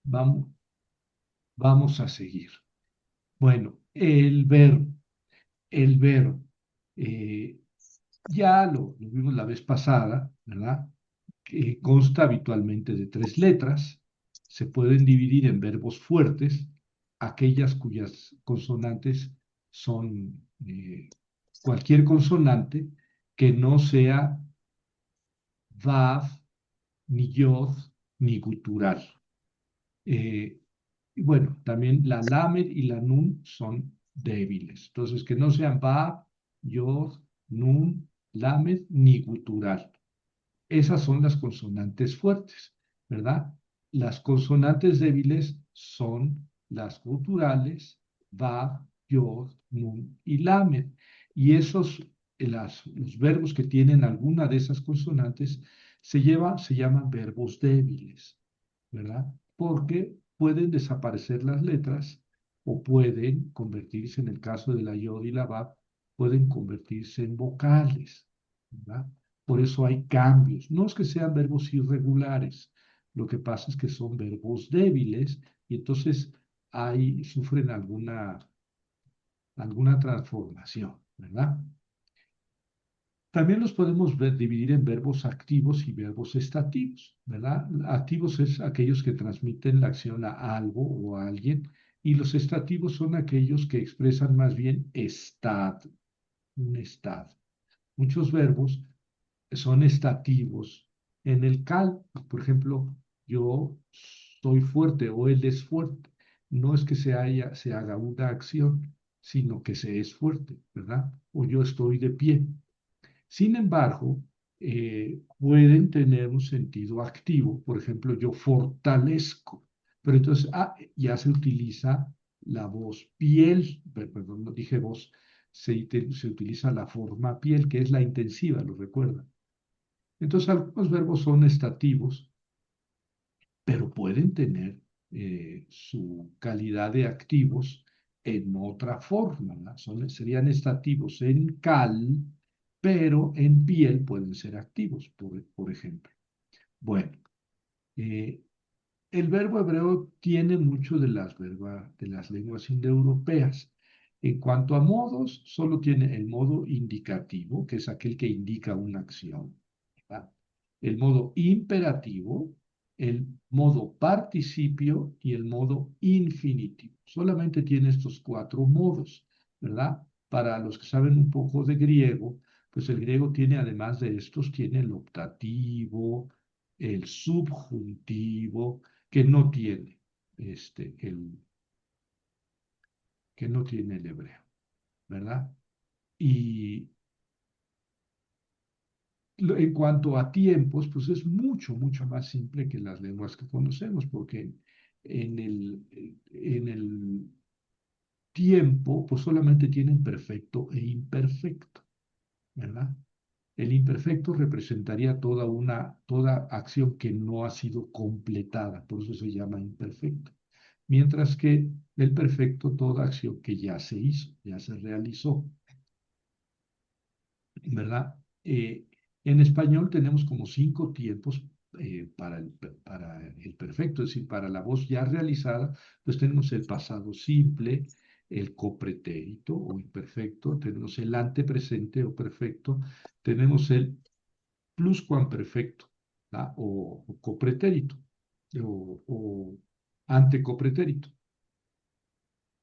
Vamos, vamos a seguir. Bueno, el verbo, eh, ya lo vimos la vez pasada, ¿verdad? Que consta habitualmente de tres letras. Se pueden dividir en verbos fuertes, aquellas cuyas consonantes son cualquier consonante que no sea vav, ni yod, ni gutural. Eh, y bueno, también la lamed y la nun son débiles. Entonces, que no sean vav, yod, nun, lamed ni gutural. Esas son las consonantes fuertes, ¿verdad? Las consonantes débiles son las guturales, vav, yod, nun y lamed. Y los verbos que tienen alguna de esas consonantes se llaman verbos débiles, ¿verdad? Porque pueden desaparecer las letras o pueden convertirse, en el caso de la yod y la vav, pueden convertirse en vocales, ¿verdad? Por eso hay cambios. No es que sean verbos irregulares, lo que pasa es que son verbos débiles y entonces sufren alguna transformación, ¿verdad? También los podemos dividir en verbos activos y verbos estativos, ¿verdad? Activos es aquellos que transmiten la acción a algo o a alguien, y los estativos son aquellos que expresan más bien un estado. Muchos verbos son estativos en el cal. Por ejemplo, yo soy fuerte o él es fuerte. No es que se haga una acción, sino que se es fuerte, ¿verdad? O yo estoy de pie. Sin embargo, pueden tener un sentido activo. Por ejemplo, yo fortalezco. Pero entonces, ya se utiliza la voz piel, perdón, no dije voz, se utiliza la forma piel, que es la intensiva, ¿lo recuerdan? Entonces, algunos verbos son estativos, pero pueden tener su calidad de activos en otra forma, ¿no? Serían estativos en cal, pero en piel pueden ser activos, por ejemplo. Bueno, eh, el verbo hebreo tiene mucho de las lenguas indoeuropeas. En cuanto a modos, solo tiene el modo indicativo, que es aquel que indica una acción, ¿verdad? El modo imperativo, el modo participio y el modo infinitivo. Solamente tiene estos cuatro modos, ¿verdad? Para los que saben un poco de griego, pues el griego tiene, además de estos, tiene el optativo, el subjuntivo, que no tiene este, el, que no tiene el hebreo, ¿verdad? Y en cuanto a tiempos, pues es mucho, mucho más simple que las lenguas que conocemos, porque en el tiempo, pues solamente tienen perfecto e imperfecto, ¿verdad? El imperfecto representaría toda acción que no ha sido completada, por eso se llama imperfecto. Mientras que el perfecto, toda acción que ya se hizo, ya se realizó, ¿verdad? En español tenemos como cinco tiempos para el perfecto, es decir, para la voz ya realizada, pues tenemos el pasado simple, el copretérito o imperfecto, tenemos el antepresente o perfecto, tenemos el pluscuamperfecto, ¿verdad? O copretérito, o antecopretérito,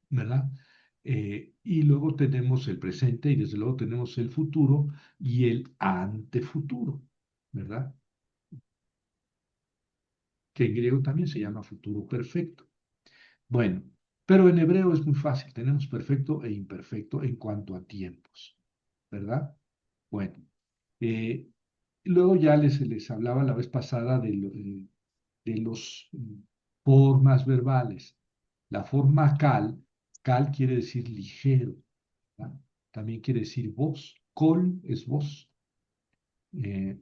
¿verdad? Y luego tenemos el presente y desde luego tenemos el futuro y el antefuturo, ¿verdad? Que en griego también se llama futuro perfecto. Bueno, pero en hebreo es muy fácil, tenemos perfecto e imperfecto en cuanto a tiempos, ¿verdad? Bueno, eh, luego ya les hablaba la vez pasada de los formas verbales. La forma cal quiere decir ligero, ¿verdad? También quiere decir voz. Col es voz.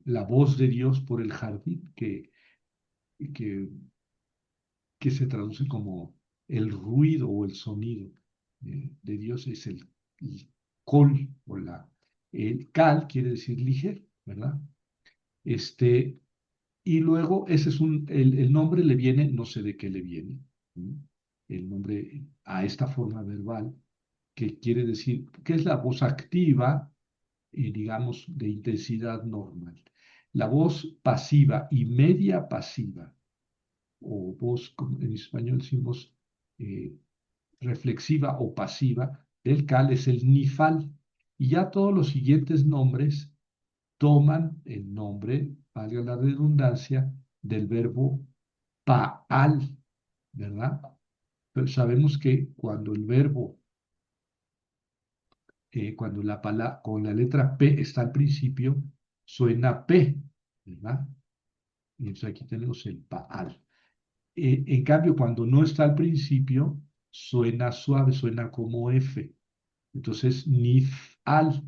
La voz de Dios por el jardín, que, que se traduce como el ruido o el sonido de Dios, es el col el cal quiere decir ligero, ¿verdad? Este, Y luego ese es el nombre le viene, no sé de qué le viene, ¿sí? El nombre a esta forma verbal, que quiere decir, que es la voz activa, digamos, de intensidad normal. La voz pasiva y media pasiva, o voz, como en español decimos, eh, reflexiva o pasiva, del cal es el nifal. Y ya todos los siguientes nombres toman el nombre, valga la redundancia, del verbo paal, ¿verdad? Pero sabemos que cuando el verbo, cuando con la letra P está al principio, suena P, ¿verdad? Y entonces aquí tenemos el paal. En cambio, cuando no está al principio, suena suave, suena como F. Entonces, nifal,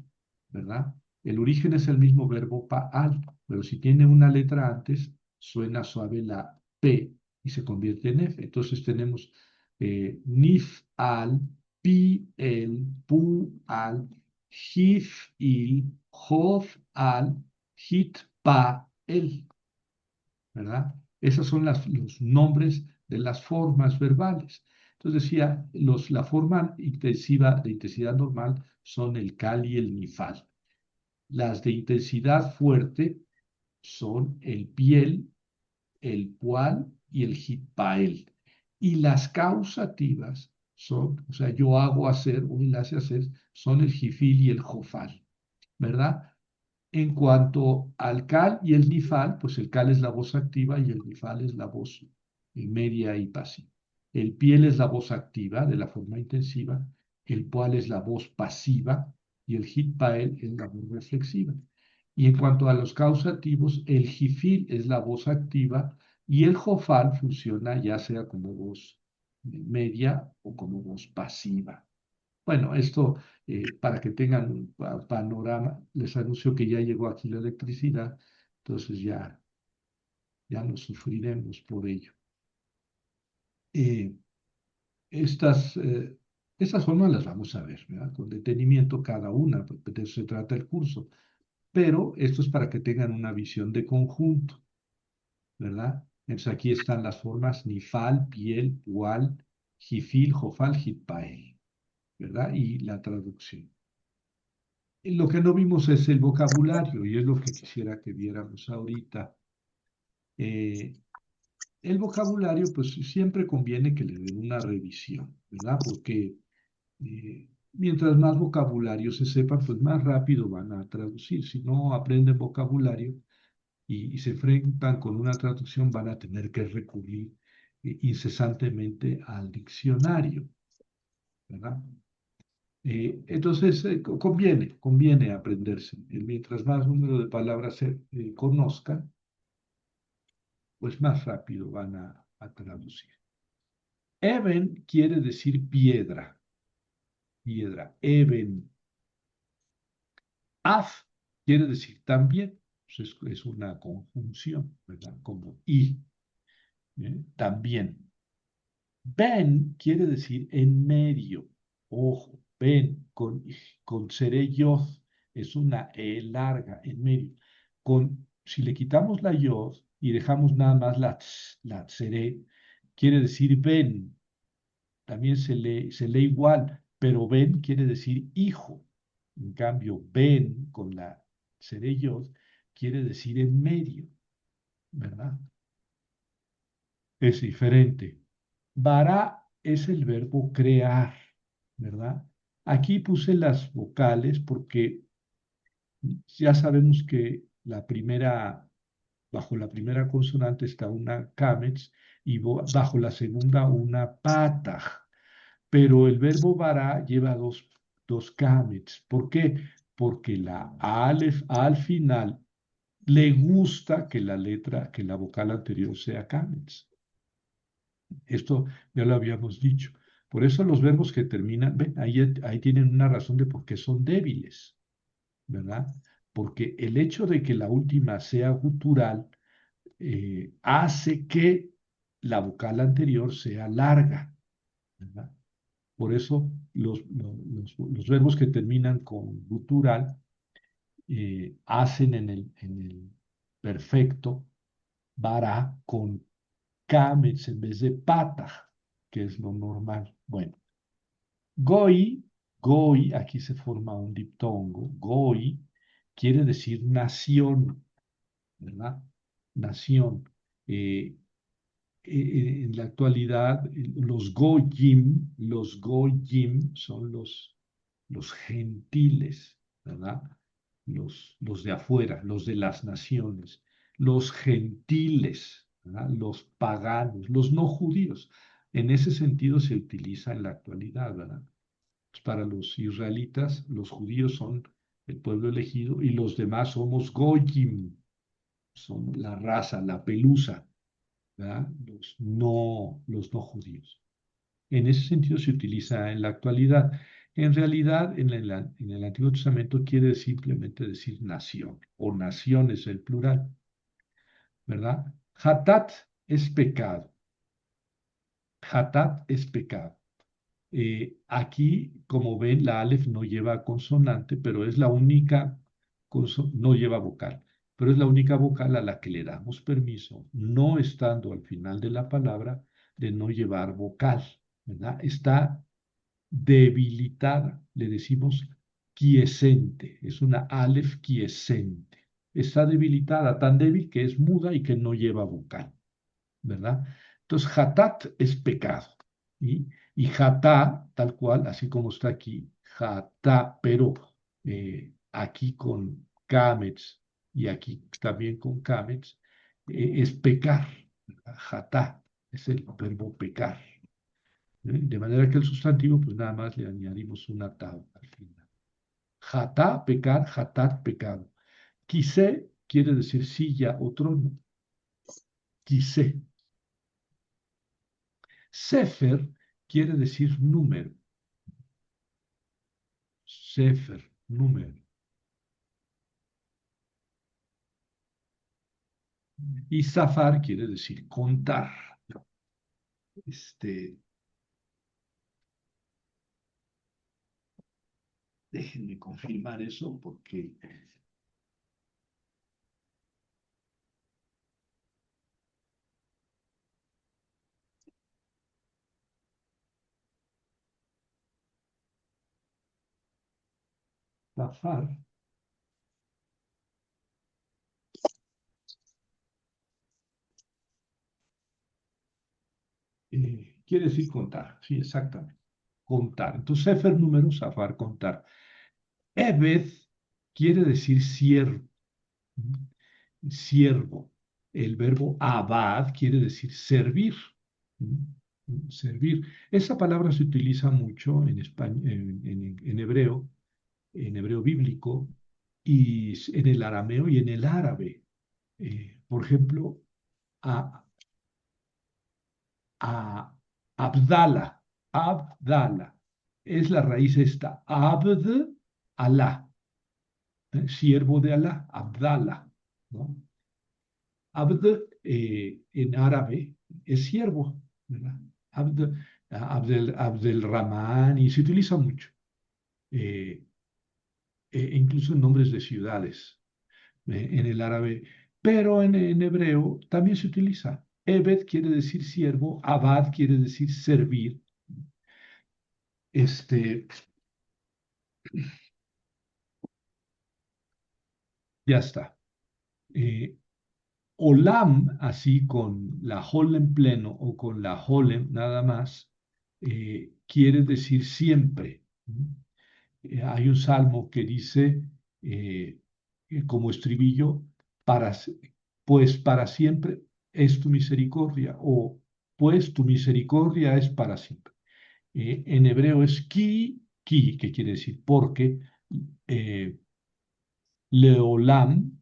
¿verdad? El origen es el mismo verbo pa'al, pero si tiene una letra antes, suena suave la P y se convierte en F. Entonces tenemos nifal, pi'el, pu'al, hif'il, hof'al, hitpa'el, ¿verdad? Esos son los nombres de las formas verbales. Entonces decía, la forma intensiva de intensidad normal son el cal y el nifal. Las de intensidad fuerte son el piel, el pual y el hitpael. Y las causativas son, o sea, yo hago hacer o él hace hacer, son el jifil y el jofal, ¿verdad? En cuanto al cal y el nifal, pues el cal es la voz activa y el nifal es la voz media y pasiva. El piel es la voz activa de la forma intensiva, el pual es la voz pasiva y el hitpael es la voz reflexiva. Y en cuanto a los causativos, el jifil es la voz activa y el jofal funciona ya sea como voz media o como voz pasiva. Bueno, esto para que tengan un panorama, les anuncio que ya llegó aquí la electricidad, entonces ya no sufriremos por ello. Eh, estas, eh, estas formas las vamos a ver, ¿verdad? Con detenimiento cada una, porque de eso se trata el curso, pero esto es para que tengan una visión de conjunto, ¿verdad? Entonces aquí están las formas nifal, piel, pual, jifil, jofal, jitpael, ¿verdad? Y la traducción. Lo que no vimos es el vocabulario y es lo que quisiera que viéramos ahorita. Eh, el vocabulario, pues siempre conviene que le den una revisión, ¿verdad? Porque mientras más vocabulario se sepa, pues más rápido van a traducir. Si no aprenden vocabulario y se enfrentan con una traducción, van a tener que recurrir incesantemente al diccionario, ¿verdad? Entonces, conviene aprenderse. Mientras más número de palabras se conozcan, pues más rápido van a traducir. Eben quiere decir piedra, piedra, eben. Af quiere decir también, pues es una conjunción, ¿verdad? Como y, también. Ben quiere decir en medio. Ojo, ben con seré yod es una E larga en medio. Si le quitamos la yod y dejamos nada más la seré, quiere decir ben. También se lee igual, pero ben quiere decir hijo. En cambio, ben con la seré yod quiere decir en medio, ¿verdad? Es diferente. Bara es el verbo crear, ¿verdad? Aquí puse las vocales porque ya sabemos que bajo la primera consonante está una camex y bajo la segunda una pataj. Pero el verbo bara lleva dos camex. ¿Por qué? Porque la alef al final le gusta que la vocal anterior sea camex. Esto ya lo habíamos dicho. Por eso los verbos que terminan, ven, ahí tienen una razón de por qué son débiles, ¿verdad? Porque el hecho de que la última sea gutural hace que la vocal anterior sea larga, ¿verdad? Por eso los verbos que terminan con gutural hacen en el perfecto Bara con Kametz en vez de Patah, que es lo normal. Bueno, Goi, Goi, aquí se forma un diptongo. Goi quiere decir nación, ¿verdad? Nación. Eh, en la actualidad, los Goyim son los gentiles, ¿verdad? Los de afuera, los de las naciones, los gentiles, ¿verdad? Los paganos, los no judíos. En ese sentido se utiliza en la actualidad, ¿verdad? Para los israelitas, los judíos son el pueblo elegido y los demás somos Goyim, son la raza, la pelusa, ¿verdad? Los no judíos. En ese sentido se utiliza en la actualidad. En realidad, en el Antiguo Testamento quiere simplemente decir nación, o naciones el plural, ¿verdad? Hatat es pecado. Hatat es pecado. Aquí, como ven, la Aleph no lleva consonante, pero es la única, no lleva vocal, pero es la única vocal a la que le damos permiso, no estando al final de la palabra, de no llevar vocal, ¿verdad? Está debilitada, le decimos quiescente, es una Aleph quiescente. Está debilitada, tan débil que es muda y que no lleva vocal, ¿verdad? Entonces, hatat es pecado. ¿Sí? Y hatá, tal cual, así como está aquí, hatá, pero aquí con kametz y aquí también con kametz, es pecar. Hatá es el verbo pecar. De manera que el sustantivo, pues nada más le añadimos una tau al final. Hatá, pecar, hatat, pecado. Quise quiere decir silla o trono. Quise. Sefer quiere decir número. Sefer, número. Y zafar quiere decir contar. Este, déjenme confirmar eso porque zafar quiere decir contar. Sí, exactamente. Contar. Entonces, sefer, número, zafar, contar. Ebed quiere decir siervo. Siervo. El verbo abad quiere decir servir. Servir. Esa palabra se utiliza mucho en en hebreo bíblico, y en el arameo y en el árabe. Por ejemplo, a, a Abdala. Abdala. Es la raíz esta. Abd, Alá. Siervo de Alá. Abdala. ¿No? Abd en árabe es siervo, ¿verdad? Abd, Abdelrahman, y se utiliza mucho, eh, incluso en nombres de ciudades en el árabe, pero en hebreo también se utiliza. Ebed quiere decir siervo, abad quiere decir servir. Este, ya está. Eh, Olam, así con la Hol en pleno o con la Holem nada más, quiere decir siempre. Hay un salmo que dice eh, como estribillo, para, pues para siempre es tu misericordia, o pues tu misericordia es para siempre. En hebreo es ki, que quiere decir porque, eh, leolam,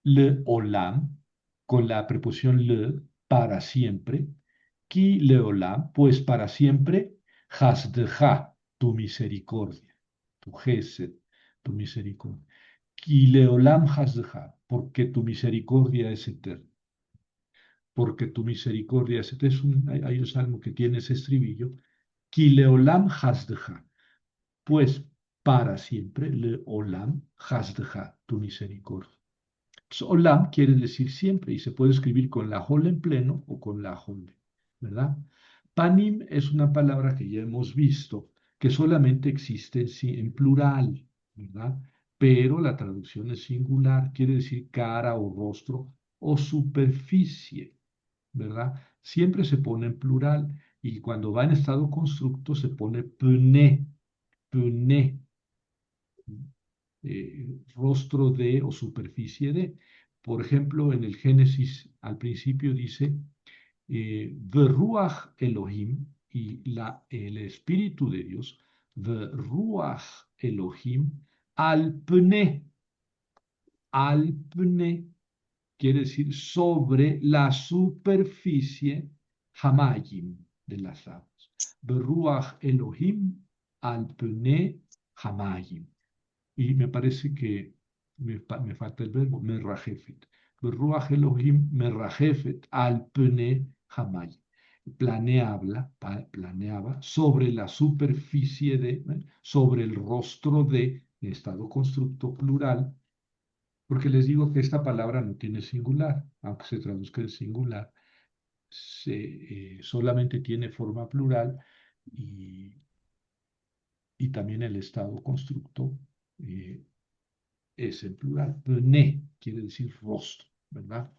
leolam, con la preposición le, para siempre, ki leolam, pues para siempre, hasdeja, tu misericordia, tu gesed, tu misericordia. Ki leolam hasdeja, porque tu misericordia es eterna. Porque tu misericordia es eterna. Hay un salmo que tiene ese estribillo. Ki leolam hasdeja, pues para siempre, leolam hasdeja, tu misericordia. Olam quiere decir siempre y se puede escribir con la jol en pleno o con la jol, ¿verdad? Panim es una palabra que ya hemos visto que solamente existe en plural, ¿verdad? Pero la traducción es singular, quiere decir cara o rostro o superficie, ¿verdad? Siempre se pone en plural y cuando va en estado constructo se pone pne, pne, rostro de o superficie de. Por ejemplo, en el Génesis al principio dice, Veruach Elohim, y el Espíritu de Dios, Veruach Elohim, al pne, quiere decir sobre la superficie, Hamayim, de las aguas. Veruach Elohim, al pne Hamayim. Y me parece que me falta el verbo, merrajefet. Ruach Elohim merrajefet al pene hamay. Planeaba sobre la superficie de, sobre el rostro de, estado constructo plural, porque les digo que esta palabra no tiene singular, aunque se traduzca en singular, solamente tiene forma plural y, y también el estado constructo eh, es en plural. Pne quiere decir rostro, ¿verdad?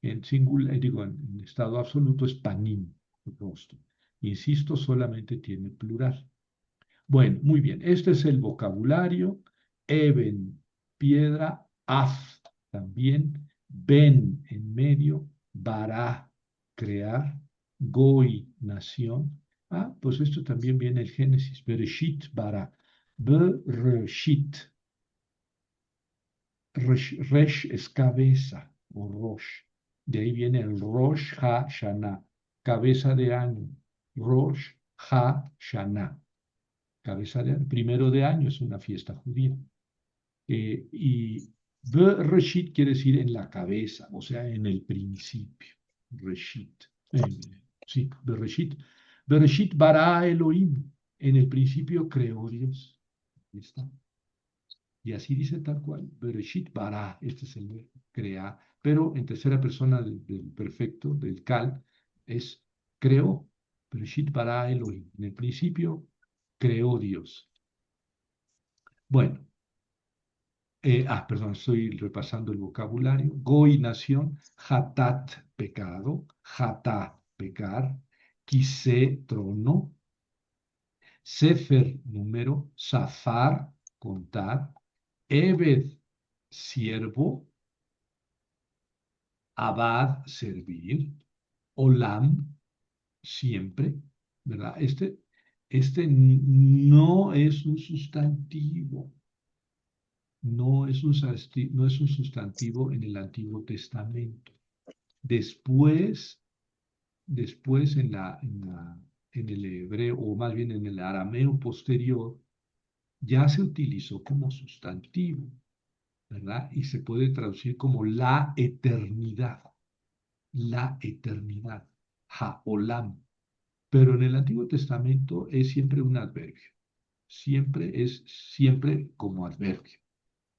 En singular, digo, en estado absoluto es panim, rostro. Insisto, solamente tiene plural. Bueno, muy bien. Este es el vocabulario. Eben, piedra, af, también, ben, en medio, bara, crear, goi, nación. Ah, pues esto también viene el Génesis, bereshit, bara, bereshit. Resh es cabeza o Rosh. De ahí viene el Rosh Ha-Shana, cabeza de año. Rosh Ha-Shana, cabeza de año. Primero de año es una fiesta judía. Y Bereshit quiere decir en la cabeza, o sea, en el principio. Reshit. Sí, Bereshit. Bereshit bara Elohim. En el principio creó Dios. Ahí está. Y así dice tal cual, Bereshit bara, este es el verbo, crea, pero en tercera persona del perfecto, del Kal, es creó, Bereshit bara Elohim. En el principio creó Dios. Bueno, perdón, estoy repasando el vocabulario. Goi, nación, hatat, pecado, hatá, pecar, quise, trono, sefer, número, safar, contar, Ebed, siervo, Abad, servir, Olam, siempre, ¿verdad? Este no es un sustantivo, no es un sustantivo en el Antiguo Testamento. Después, después en el hebreo, o más bien en el arameo posterior, ya se utilizó como sustantivo, ¿verdad? Y se puede traducir como la eternidad, Haolam. Pero en el Antiguo Testamento es siempre un adverbio, siempre como adverbio,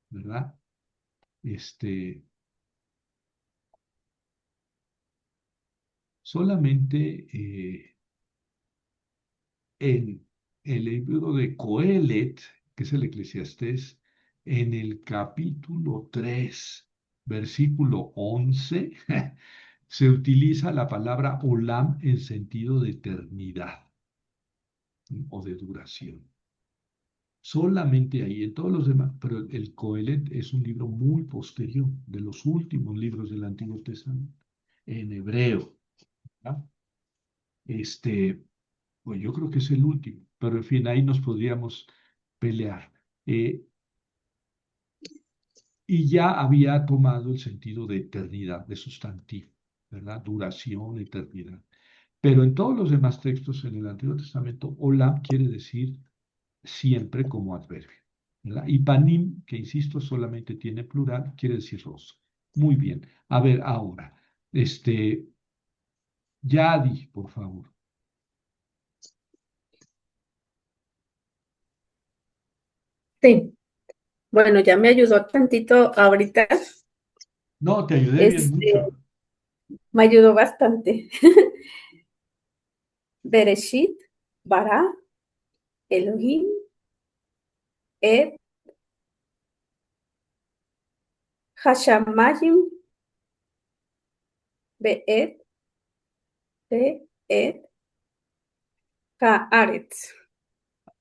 ¿verdad? Este, solamente en el libro de Coelet, que es el Eclesiastés, en el capítulo 3, versículo 11, se utiliza la palabra olam en sentido de eternidad o de duración. Solamente ahí, en todos los demás, pero el Coelet es un libro muy posterior, de los últimos libros del Antiguo Testamento, en hebreo, ¿verdad? Pues yo creo que es el último, pero en fin, ahí nos podríamos pelear. Eh, y ya había tomado el sentido de eternidad, de sustantivo, ¿verdad? Duración, eternidad. Pero en todos los demás textos en el Antiguo Testamento, olam quiere decir siempre como adverbio, ¿verdad? Y panim, que insisto, solamente tiene plural, quiere decir rostro. Muy bien. A ver, ahora, Yadi, por favor. Sí, bueno, ya me ayudó tantito ahorita No, te ayudé bien Este, mucho. me ayudó bastante. Bereshit, Bara, Elohim, Et, Hashamayim, Be'et, Be'et, Haaretz.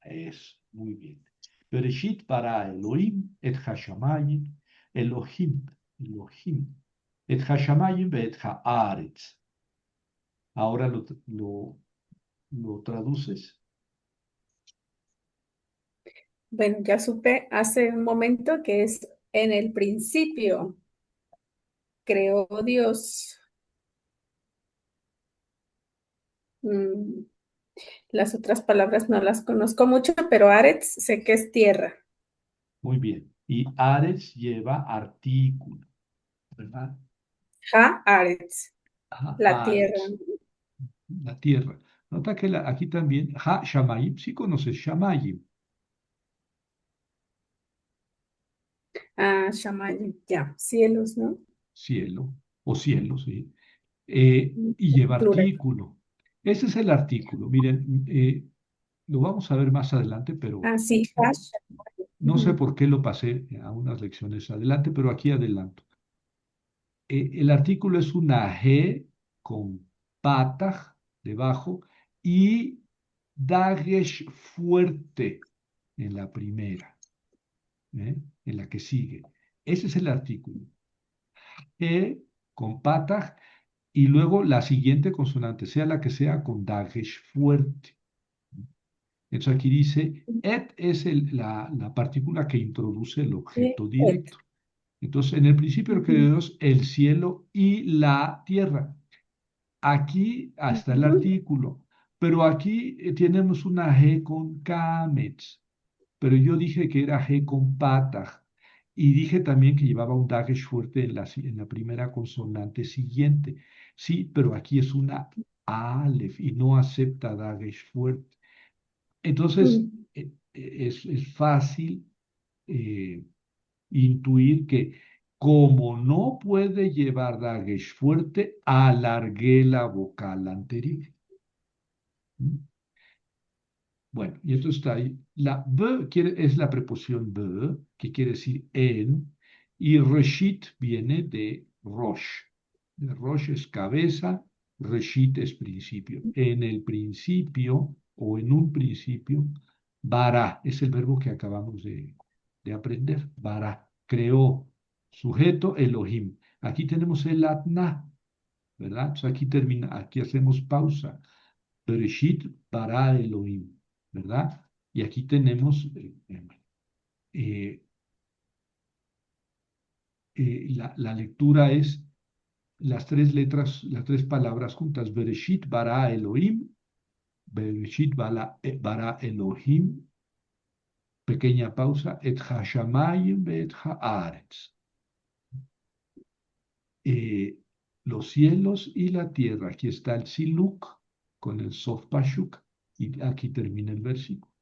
Es muy bien. Bereshit bara Elohim et hashamayim, Elohim, Elohim, et hashamayim et haaretz. Ahora lo traduces. Bueno, ya supe hace un momento que es en el principio creó Dios. Mm, las otras palabras no las conozco mucho, pero Aretz sé que es tierra. Muy bien. Y aretz lleva artículo, ¿verdad? Ha-Aretz, la tierra. Haaretz, la tierra. Nota que aquí también, shamayim, sí conoces shamayim, Ah, Shamayim, ya, cielos, ¿no? cielo o cielo, sí. Y lleva Plural. artículo. Ese es el artículo. Miren, lo vamos a ver más adelante, pero Ah, sí, no sé Ujú, por qué lo pasé a unas lecciones adelante, pero aquí adelanto. El artículo es una G con pataj debajo y dagesh fuerte en la primera, ¿eh? En la que sigue. Ese es el artículo. G con pataj y luego la siguiente consonante, sea la que sea, con dagesh fuerte. Entonces aquí dice, et es la partícula que introduce el objeto Et. directo. Entonces, en el principio creó Ujú, Dios el cielo y la tierra. Aquí hasta el ujú, artículo, pero aquí tenemos una G con Kametz, pero yo dije que era G con Pataj y dije también que llevaba un Dagesh fuerte en la primera consonante siguiente. Sí, pero aquí es una Aleph y no acepta Dagesh fuerte. Entonces, ujú, es fácil eh, intuir que como no puede llevar Dagesh fuerte, alargué la vocal anterior. ¿Mm? Bueno, y esto está ahí. La B es la preposición B, que quiere decir en, y Reshit viene de Rosh. De Rosh es cabeza, Reshit es principio. En el principio, o en un principio, Bara es el verbo que acabamos de aprender. Bara, creó, sujeto, Elohim. Aquí tenemos el Atna, ¿verdad? Entonces aquí termina, aquí hacemos pausa. Bereshit bara Elohim, ¿verdad? Y aquí tenemos eh, la lectura es las tres letras, las tres palabras juntas. Bereshit bara Elohim, Bereshit bara Elohim, pequeña pausa, et hashamayim et haaretz. Eh, los cielos y la tierra. Aquí está el siluk con el sof pashuk y aquí termina el versículo.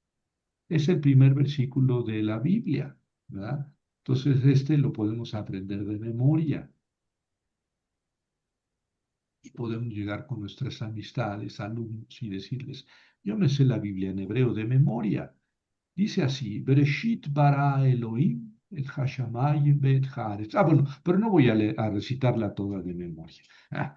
Es el primer versículo de la Biblia, ¿verdad? Entonces, este lo podemos aprender de memoria y podemos llegar con nuestras amistades, alumnos y decirles, yo me sé la Biblia en hebreo de memoria. Dice así, Bereshit bara Elohim et hashamayim bet haaretz. Ah, bueno, pero no voy a recitarla toda de memoria. Ah,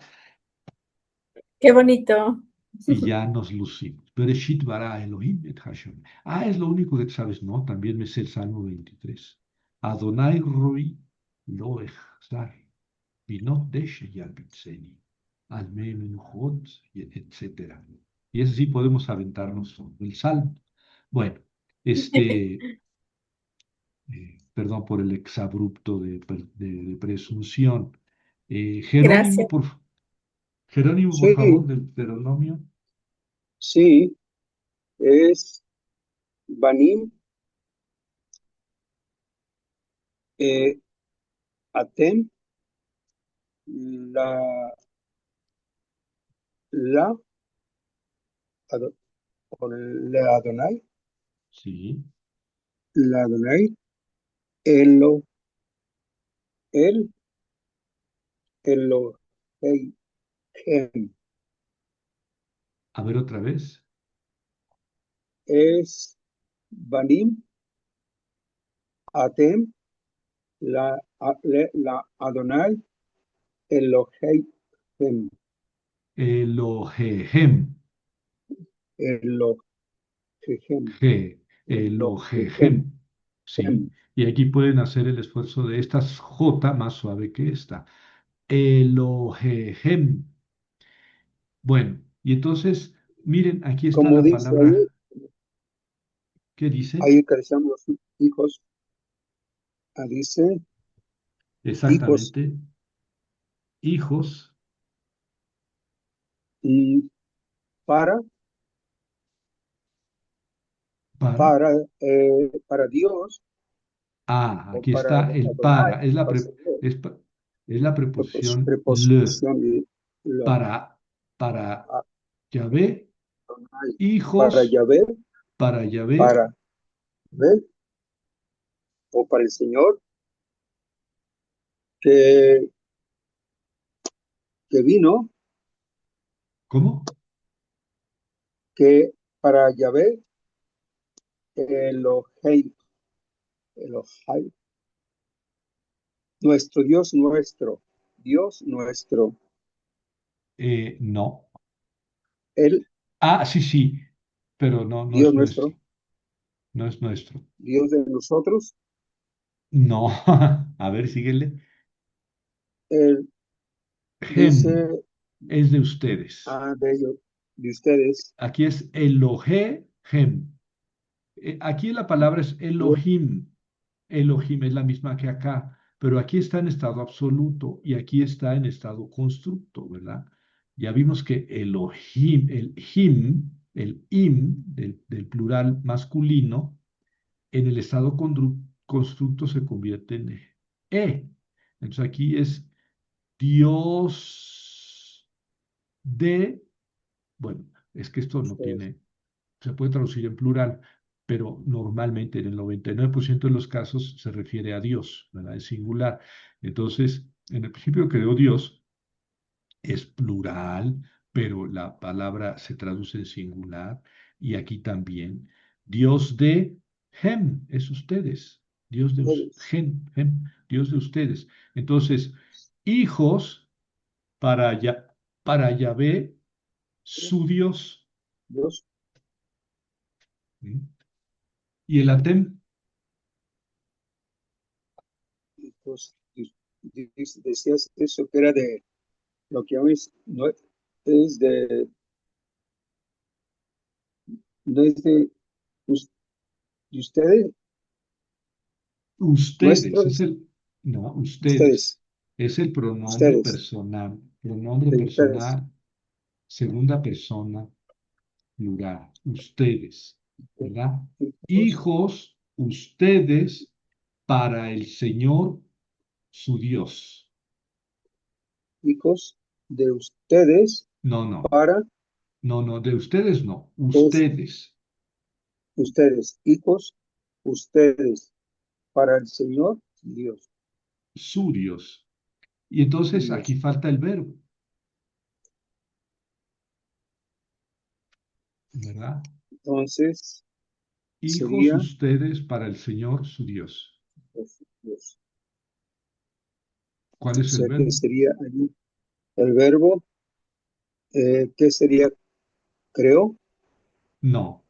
qué bonito. y ya nos lucimos. Bereshit bara Elohim et Hashem. Ah, es lo único que sabes, no, también me sé el Salmo 23. Adonai Roi lo echzar, vino deshe yalbitzeni, alme menuchot, etcétera. Y ese sí podemos aventarnos todo el Salmo. Bueno, este, perdón por el exabrupto de presunción. Gracias. Jerónimo, por favor, Sí, del Deuteronomio. sí, es Banim, eh, Atem, la, la, Ado- o la Adonai, Sí. la Adonai, Elo, El, Elohim. A ver otra vez. Es Banim, Atem, la Adonai, Elohim. Elohehem. Elohim. G. Elohim. Elohehem. ¿Sí? Y aquí pueden hacer el esfuerzo de esta es J más suave que esta. Elohehem. Bueno, y entonces, miren, aquí está Como la dice ahí, palabra. ¿Qué dice? ahí crecemos los hijos. Dice hijos Exactamente. Hijos y para, para. para Dios o Aquí para está el Adonai, para. al Señor. Es, es la preposición le. Preposición y la Para Yahvé, Adonai, para hijos Yahvé, para Yahvé. para Yahvé o para el Señor que, que vino, ¿Cómo? que para Yahvé, Elohim, Elohim, nuestro Dios nuestro, No. el Sí, sí, pero no, no Dios es nuestro. nuestro, No es nuestro. Dios de nosotros, No. A ver, síguele. Él Hem dice es de ustedes. de ellos, de ustedes, Aquí es Elohehem. Aquí la palabra es Dios, Elohim. Elohim es la misma que acá, pero aquí está en estado absoluto y aquí está en estado constructo, ¿verdad? Ya vimos que Elohim, el im del plural masculino, en el estado constructo se convierte en e. Entonces aquí es Dios de, bueno, es que esto no ustedes, tiene, se puede traducir en plural, pero normalmente en el 99% de los casos se refiere a Dios, ¿verdad? Es singular. Entonces, en el principio creó Dios, es plural, pero la palabra se traduce en singular. Y aquí también, Dios de Hem, es ustedes. Dios de ustedes, Dios de ustedes. Entonces, hijos para Yahvé, su Dios. Dios, ¿Mm? Y el Atem, pues, decías eso que era de lo que hoy no es no es de ustedes, ustedes, nuestros, no, ustedes, ustedes, es el ustedes, pronombre de ustedes, personal, segunda persona, plural, ustedes, ¿verdad? hijos, Hijos, ustedes, para el Señor, su Dios. hijos de ustedes No, no, para no, no, de ustedes no, es ustedes, ustedes, hijos, ustedes para el Señor Dios, su Dios. Y entonces aquí Dios. falta el verbo, ¿verdad? Entonces Hijos, sería ustedes, para el Señor, su Dios. Dios. ¿Cuál O es el sea que verbo? sería ahí el verbo, ¿qué sería? Creo No.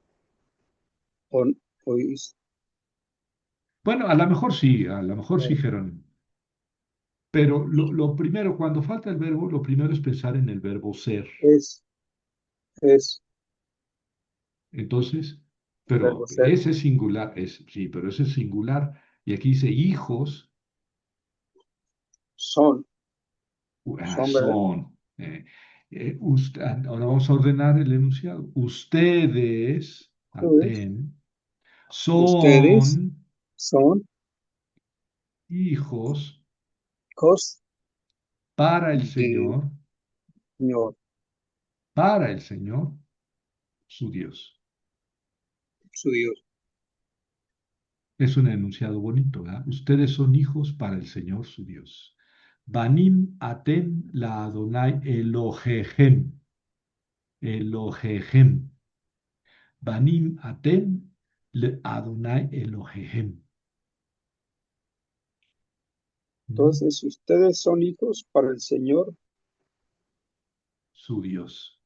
o, o Bueno, a lo mejor sí, Jerónimo. Pero lo primero, cuando falta el verbo, lo primero es pensar en el verbo ser. es, es Entonces, el verbo pero ser, ese singular, sí, pero ese es singular. Y aquí dice hijos, son, son, ¿verdad? son. Ahora vamos a ordenar el enunciado. Ustedes, Entonces, aten, ustedes son son hijos hijos para el de Señor, Señor, para el Señor, su Dios. su Dios. Es un enunciado bonito, ¿verdad? Ustedes son hijos para el Señor su Dios. Banim atem la Adonai Elohechem. Elohechem. Banim atem le Adonai Elohechem. Entonces, ustedes son hijos para el Señor, Su Dios.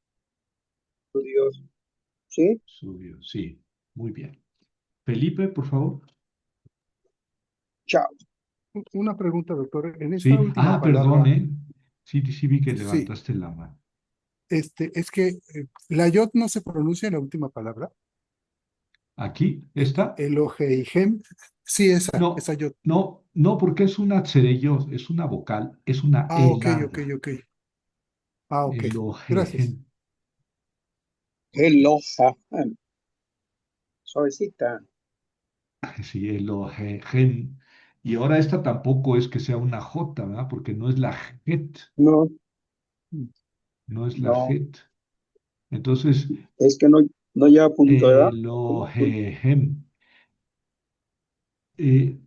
tu Dios. ¿Sí? Su Dios. Sí, muy bien. Felipe, por favor. Chao. Una pregunta, doctor. En esta Sí. última Perdón, palabra, ¿eh? Sí, sí vi que sí, levantaste la mano. es que la yod no se pronuncia en la última palabra. ¿Aquí está? Eloheihem, sí, No, esa yod. no, no, porque es una tsereyot, es una vocal, es una Ah, E ok, ok, larga. ok. Ah, ok. Gracias. Elohechem. Elohim. Suavecita. Sí, Elohechem. Y ahora esta tampoco es que sea una J, ¿verdad? Porque no es la Het, No, no es la no. Het. Entonces, Es que no lleva punto, ¿verdad? ¿Cómo? Elohechem.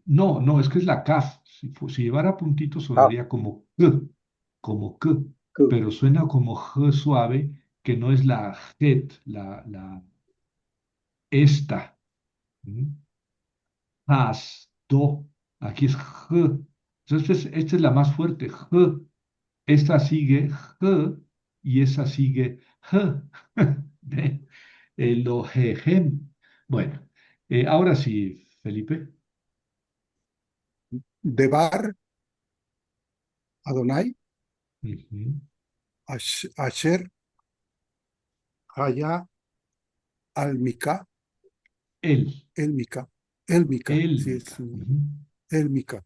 No, no, es que es la Kaf. Si llevara puntitos Ah, sonaría como K, que, pero suena como G suave, que no es la Het, la esta. ¿Mm? Has, do. Aquí es G. Entonces, esta es la más fuerte, G. Esta sigue G y esa sigue G. ¿Ve? Elohechem. Bueno, ahora sí, Felipe. Debar, Adonai, Ujú. Asher, Haya, Almika, Él, Elmika, sí, es élmica. Ujú. Elmika.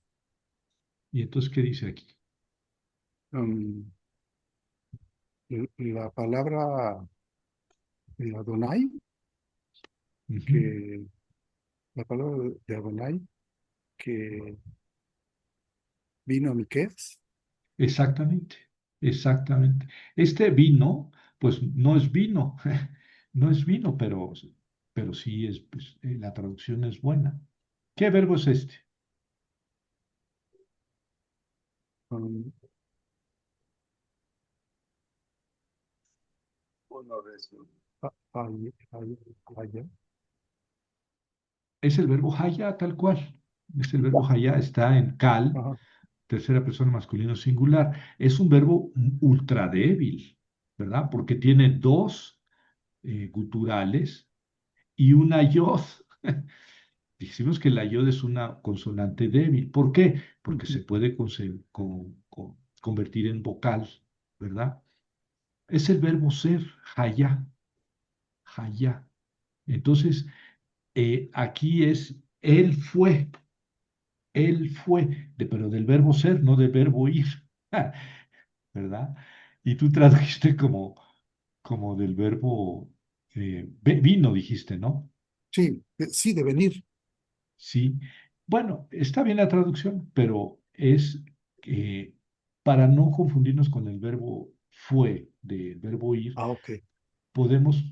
¿Y entonces qué dice aquí? Um, la palabra Adonai, Ujú. que la palabra de Adonai que vino a Miqueas. Exactamente, exactamente. Este vino, pues no es vino, no es vino, pero sí es, pues, la traducción es buena. ¿Qué verbo es este? um, bueno, rezo. Haya. Es el verbo haya, tal cual. Es el verbo haya, está en cal, Ajá. tercera persona masculino singular. Es un verbo ultra débil, ¿verdad? Porque tiene dos guturales y una yod. Decimos que la yod es una consonante débil. ¿Por qué? Porque se Ujú. puede convertir en vocal, ¿verdad? Es el verbo ser, haya, haya. Entonces, aquí es él fue, pero del verbo ser, no del verbo ir, ¿verdad? Y tú tradujiste como del verbo vino, dijiste, ¿no? Sí, sí, de venir. Sí. Bueno, está bien la traducción, pero es eh, para no confundirnos con el verbo fue, del verbo ir, Ah, ok. podemos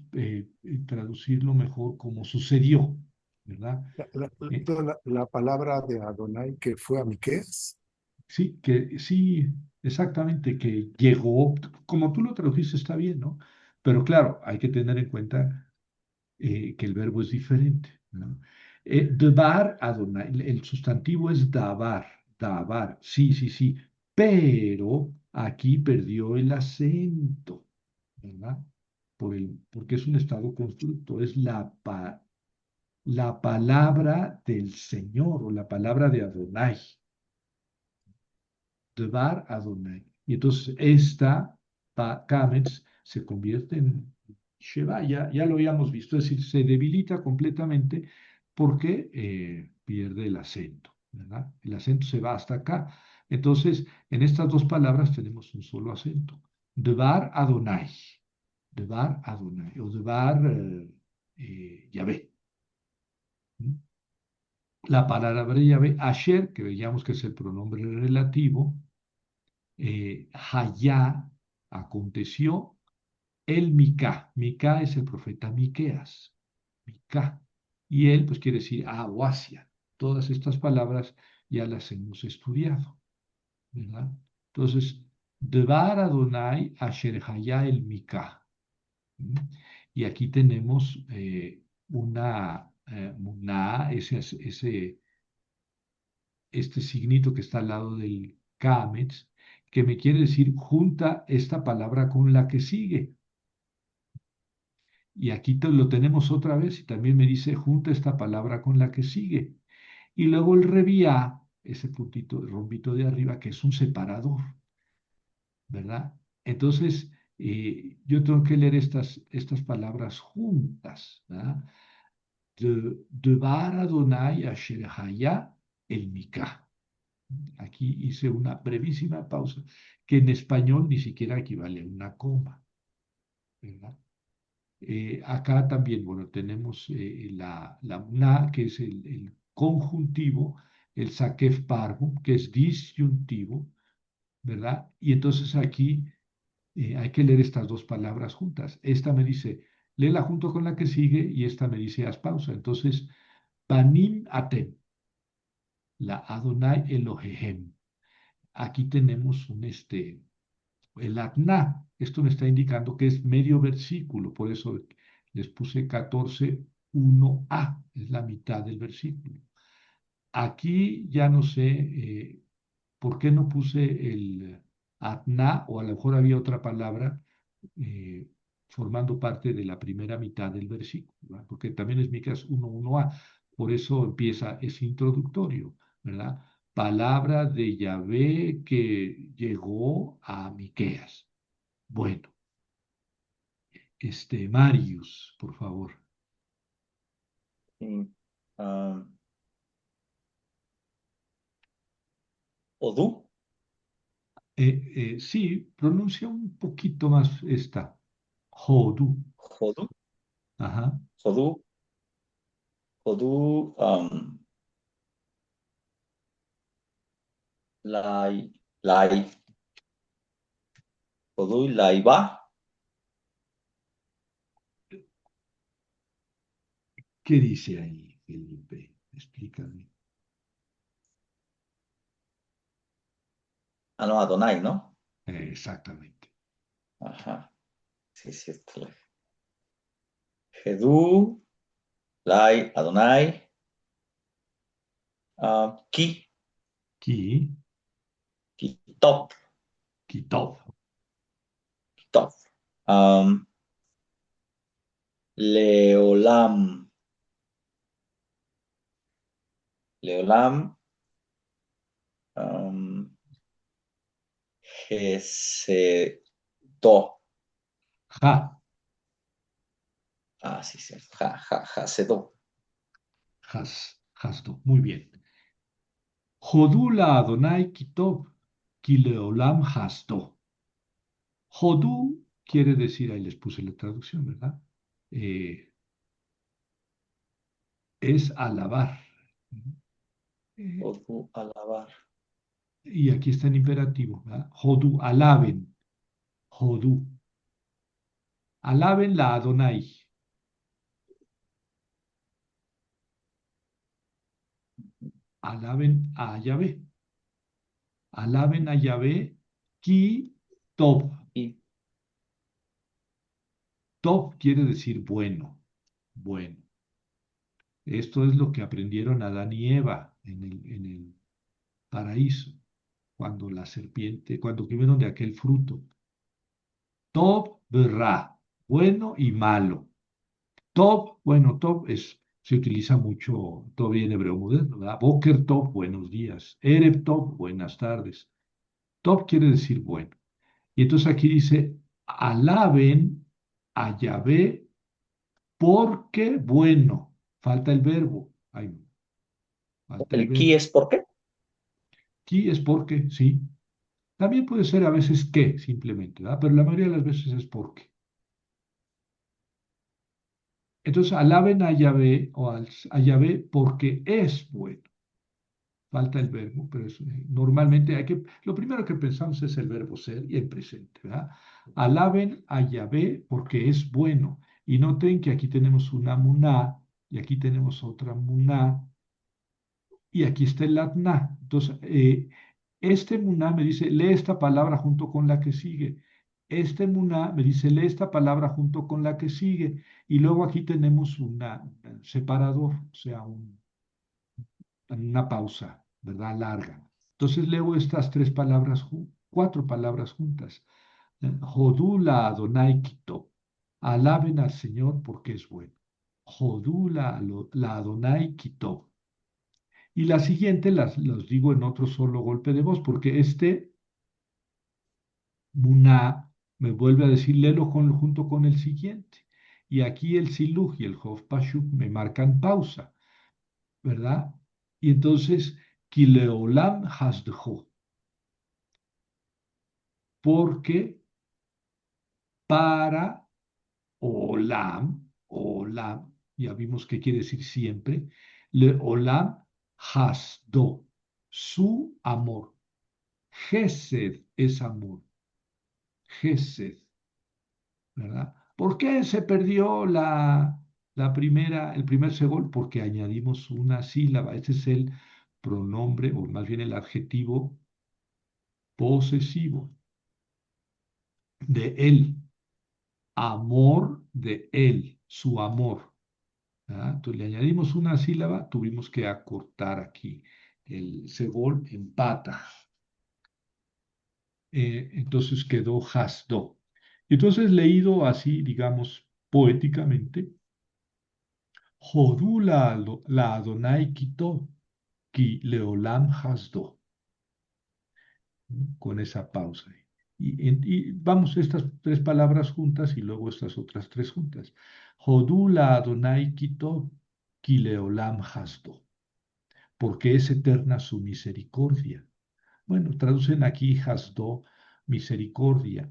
traducirlo mejor como sucedió, ¿verdad? Eh, La palabra de Adonai que fue a Miqueas. sí, sí, exactamente, que llegó, como tú lo tradujiste, está bien, ¿no? Pero claro, hay que tener en cuenta que el verbo es diferente, ¿no? Debar Adonai, el sustantivo es dabar, sí, sí, sí, pero aquí perdió el acento, ¿verdad? Porque es un estado constructo, es la palabra del Señor o la palabra de Adonai, Debar Adonai. Y entonces esta Kametz se convierte en Sheva, ya lo habíamos visto, es decir, se debilita completamente porque pierde el acento, ¿verdad? El acento se va hasta acá. Entonces, en estas dos palabras tenemos un solo acento. Debar Adonai, Debar Adonai, o Debar Yahvé. ¿Mm? La palabra Yahvé, Asher, que veíamos que es el pronombre relativo, Hayá, aconteció, el Mica es el profeta Miqueas, Mica, y él pues quiere decir Aguasia. Todas estas palabras ya las hemos estudiado, ¿verdad? Entonces, Devar Adonai Asher Haya el Mikah. ¿Mm? Y aquí tenemos una muná, este signito que está al lado del Kametz, que me quiere decir junta esta palabra con la que sigue. Y aquí lo tenemos otra vez y también me dice junta esta palabra con la que sigue. Y luego el reviá, ese puntito, el rombito de arriba, que es un separador, ¿verdad? Entonces, yo tengo que leer estas palabras juntas, ¿verdad? Devar Adonai Asher Haya el Mikah. Aquí hice una brevísima pausa, que en español ni siquiera equivale a una coma, ¿verdad? Acá también, bueno, tenemos la na, que es el conjuntivo, el sakef parvum, que es disyuntivo, ¿verdad? Y entonces aquí hay que leer estas dos palabras juntas. Esta me dice, léela junto con la que sigue, y esta me dice, haz pausa. Entonces, panim atem, la Adonai Elohehem. Aquí tenemos el atna. Esto me está indicando que es medio versículo, por eso les puse 14:1a, es la mitad del versículo. Aquí ya no sé por qué no puse el atna, o a lo mejor había otra palabra eh, formando parte de la primera mitad del versículo, ¿verdad? Porque también es Micas 1:1a, por eso empieza, es introductorio, ¿verdad? Palabra de Yahvé que llegó a Miqueas. Bueno, Marius, por favor. Sí. Ah, Odú, Sí, pronuncia un poquito más esta. Jodu. Jodú, Ajá. Jodú, Jodú, Lai, Lai, Jodú y Laiba. ¿Qué dice ahí, Felipe? Explícame. Ah, no, Adonai, ¿no? Exactamente. Ajá. Sí, sí, está. Jedú, Lai, Adonai, Ki, Ki, Kitop, Kitov. Kitop. Leolam, Leolam, Gesedó. Ja, Ah, sí, sí. Jasedó. Hasdo. Muy bien. Jodula Adonai Kitov, Kileolam Hasdo. Jodú quiere decir, ahí les puse la traducción, ¿verdad? Es alabar. Eh, Odú, alabar. y aquí está en imperativo, ¿verdad? Jodú, alaben. Jodú. Alaben la Adonai. Alaben a Yahvé. Alaben a Yahvé. Ki Tov. Y Tov quiere decir bueno. Bueno. Esto es lo que aprendieron Adán y Eva en el paraíso, cuando la serpiente, cuando comieron de aquel fruto. Tov verá, bueno y malo. Tov, bueno, se utiliza mucho todavía en hebreo moderno, ¿verdad? Boker Tov, buenos días. Erev Tov, buenas tardes. Tov quiere decir bueno. Y entonces aquí dice, alaben a Yahvé porque bueno. Falta el verbo. Ay, falta el el ki verbo. es por qué. Aquí es porque, sí. También puede ser a veces que, simplemente, ¿verdad? Pero la mayoría de las veces es porque. Entonces, alaben a Yahvé a Yahvé porque es bueno. Falta el verbo, pero normalmente lo primero que pensamos es el verbo ser y el presente, ¿verdad? Alaben a Yahvé porque es bueno. Y noten que aquí tenemos una muná y aquí tenemos otra muná y aquí está el atná. Entonces, Este muná me dice, lee esta palabra junto con la que sigue. Este muná me dice, lee esta palabra junto con la que sigue. Y luego aquí tenemos un separador, o sea, una pausa, ¿verdad? Larga. Entonces leo estas tres palabras, cuatro palabras juntas. Jodula Adonai Kito. Alaben al Señor porque es bueno. Jodula la Adonai Kito. Y la siguiente los digo en otro solo golpe de voz, porque este Muná me vuelve a decir, léelo junto con el siguiente. Y aquí el Siluj y el Hof Pashuk me marcan pausa, ¿verdad? Y entonces, Kileolam Hasdejo, porque para Olam, ya vimos qué quiere decir siempre, Leolam Hasdo, su amor. Gesed es amor, Gesed, ¿verdad? ¿Por qué se perdió el primer segol? Porque añadimos una sílaba. Ese es el pronombre, o más bien el adjetivo posesivo de él, amor de él, su amor. ¿Verdad? Entonces le añadimos una sílaba, tuvimos que acortar aquí. El segol empata. Entonces quedó hasdo. Entonces leído así, digamos, poéticamente, Jodú la Adonai quitó, ki leolam hasdo, con esa pausa. Y vamos estas tres palabras juntas y luego estas otras tres juntas. Jodú la Adonai quitó, ki leolam hasdo, porque es eterna su misericordia. Bueno, traducen aquí hasdo, misericordia,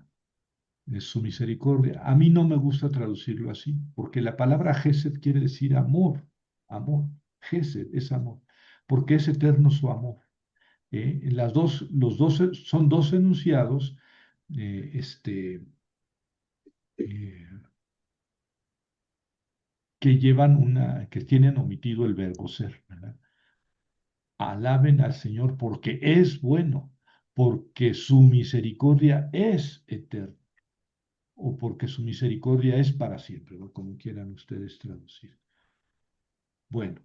es su misericordia. A mí no me gusta traducirlo así, porque la palabra Gesed quiere decir amor, amor. Gesed es amor, porque es eterno su amor. Son dos enunciados eh, este, eh, que tienen omitido el verbo ser, ¿verdad? Alaben al Señor porque es bueno, porque su misericordia es eterna, o porque su misericordia es para siempre, ¿no? Como quieran ustedes traducir. Bueno,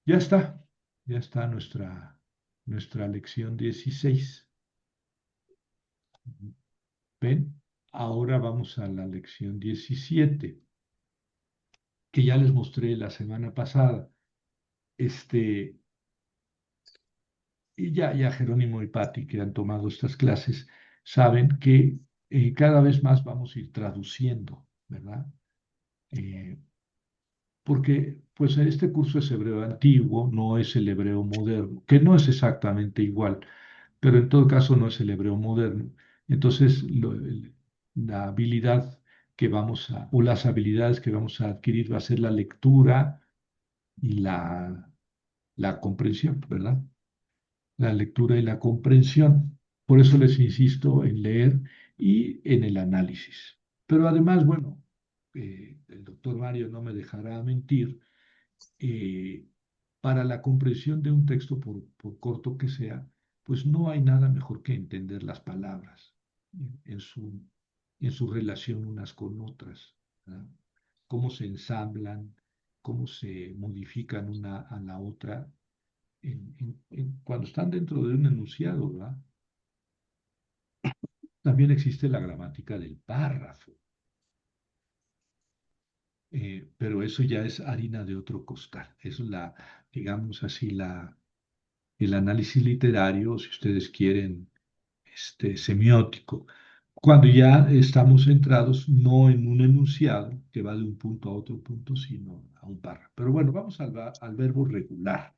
ya está nuestra lección 16. ¿Ven? Ahora vamos a la lección 17, que ya les mostré la semana pasada. Y ya Jerónimo y Patti, que han tomado estas clases, saben que cada vez más vamos a ir traduciendo, ¿verdad? Eh, Porque pues este curso es hebreo antiguo, no es el hebreo moderno, que no es exactamente igual, pero en todo caso no es el hebreo moderno. Entonces, la habilidad o las habilidades que vamos a adquirir va a ser la lectura y la comprensión, ¿verdad? La lectura y la comprensión. Por eso les insisto en leer y en el análisis. Pero además, bueno, el doctor Mario no me dejará mentir, eh, para la comprensión de un texto, por corto que sea, pues no hay nada mejor que entender las palabras en su relación unas con otras, ¿verdad? Cómo se ensamblan, cómo se modifican una a la otra cuando están dentro de un enunciado, ¿verdad? También existe la gramática del párrafo, pero eso ya es harina de otro costal. Es digamos así, el análisis literario, si ustedes quieren, semiótico, cuando ya estamos centrados no en un enunciado que va de un punto a otro punto, sino a un párrafo. Pero bueno, vamos al verbo regular,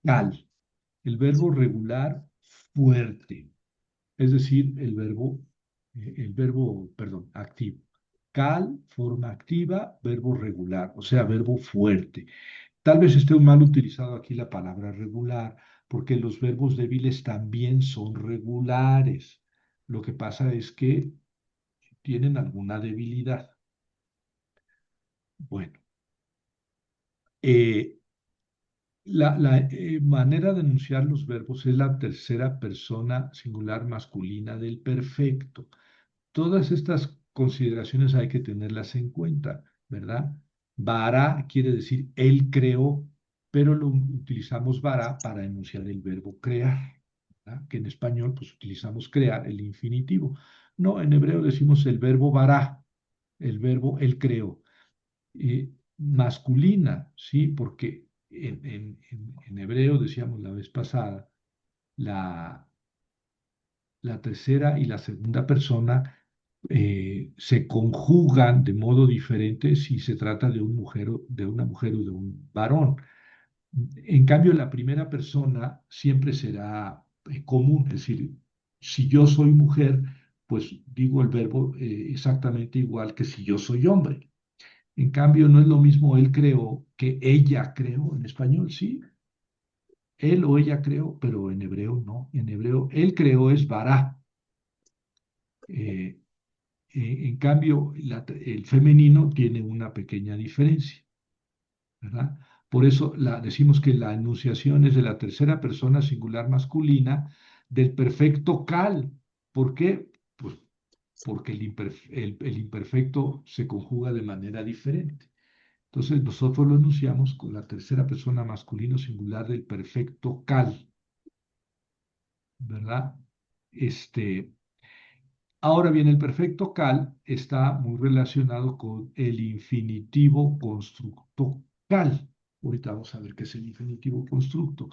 cal, el verbo regular fuerte. Es decir, perdón, activo. Cal, forma activa, verbo regular, o sea, verbo fuerte. Tal vez esté mal utilizado aquí la palabra regular, porque los verbos débiles también son regulares. Lo que pasa es que tienen alguna debilidad. Bueno, eh, La manera de enunciar los verbos es la tercera persona singular masculina del perfecto. Todas estas consideraciones hay que tenerlas en cuenta, ¿verdad? Bara quiere decir él creó, pero lo utilizamos bara para enunciar el verbo crear, ¿verdad? Que en español pues utilizamos crear, el infinitivo. No, en hebreo decimos el verbo bara, el verbo él creó. Masculina, ¿sí? Porque en hebreo, decíamos la vez pasada, la, la tercera y la segunda persona se conjugan de modo diferente si se trata de de una mujer o de un varón. En cambio, la primera persona siempre será común, es decir, si yo soy mujer, pues digo el verbo exactamente igual que si yo soy hombre. En cambio, no es lo mismo él creó que ella creó. En español sí, él o ella creó, pero en hebreo no. En hebreo, él creó es bara. Eh, en cambio, el femenino tiene una pequeña diferencia, ¿verdad? Por eso decimos que la enunciación es de la tercera persona singular masculina del perfecto cal. ¿Por qué? Pues porque el imperfecto se conjuga de manera diferente. Entonces nosotros lo enunciamos con la tercera persona masculino singular del perfecto cal, ¿verdad? Este, Ahora bien, el perfecto cal está muy relacionado con el infinitivo constructo cal. Ahorita vamos a ver qué es el infinitivo constructo.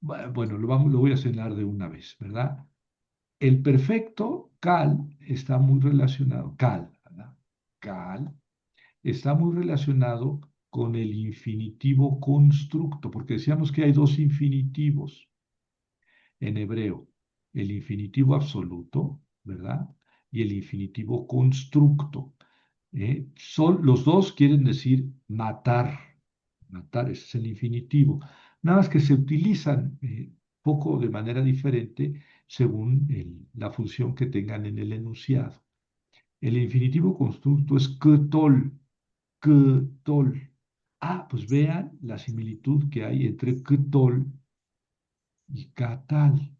Bueno, lo voy a señalar de una vez, ¿verdad? El perfecto cal está muy relacionado, cal, ¿verdad? Cal está muy relacionado con el infinitivo constructo, porque decíamos que hay dos infinitivos en hebreo, el infinitivo absoluto, ¿verdad? Y el infinitivo constructo. Los dos quieren decir matar, matar, ese es el infinitivo. Nada más que se utilizan poco de manera diferente según la función que tengan en el enunciado. El infinitivo constructo es ketol, ketol. Ah, pues vean la similitud que hay entre ketol y catal.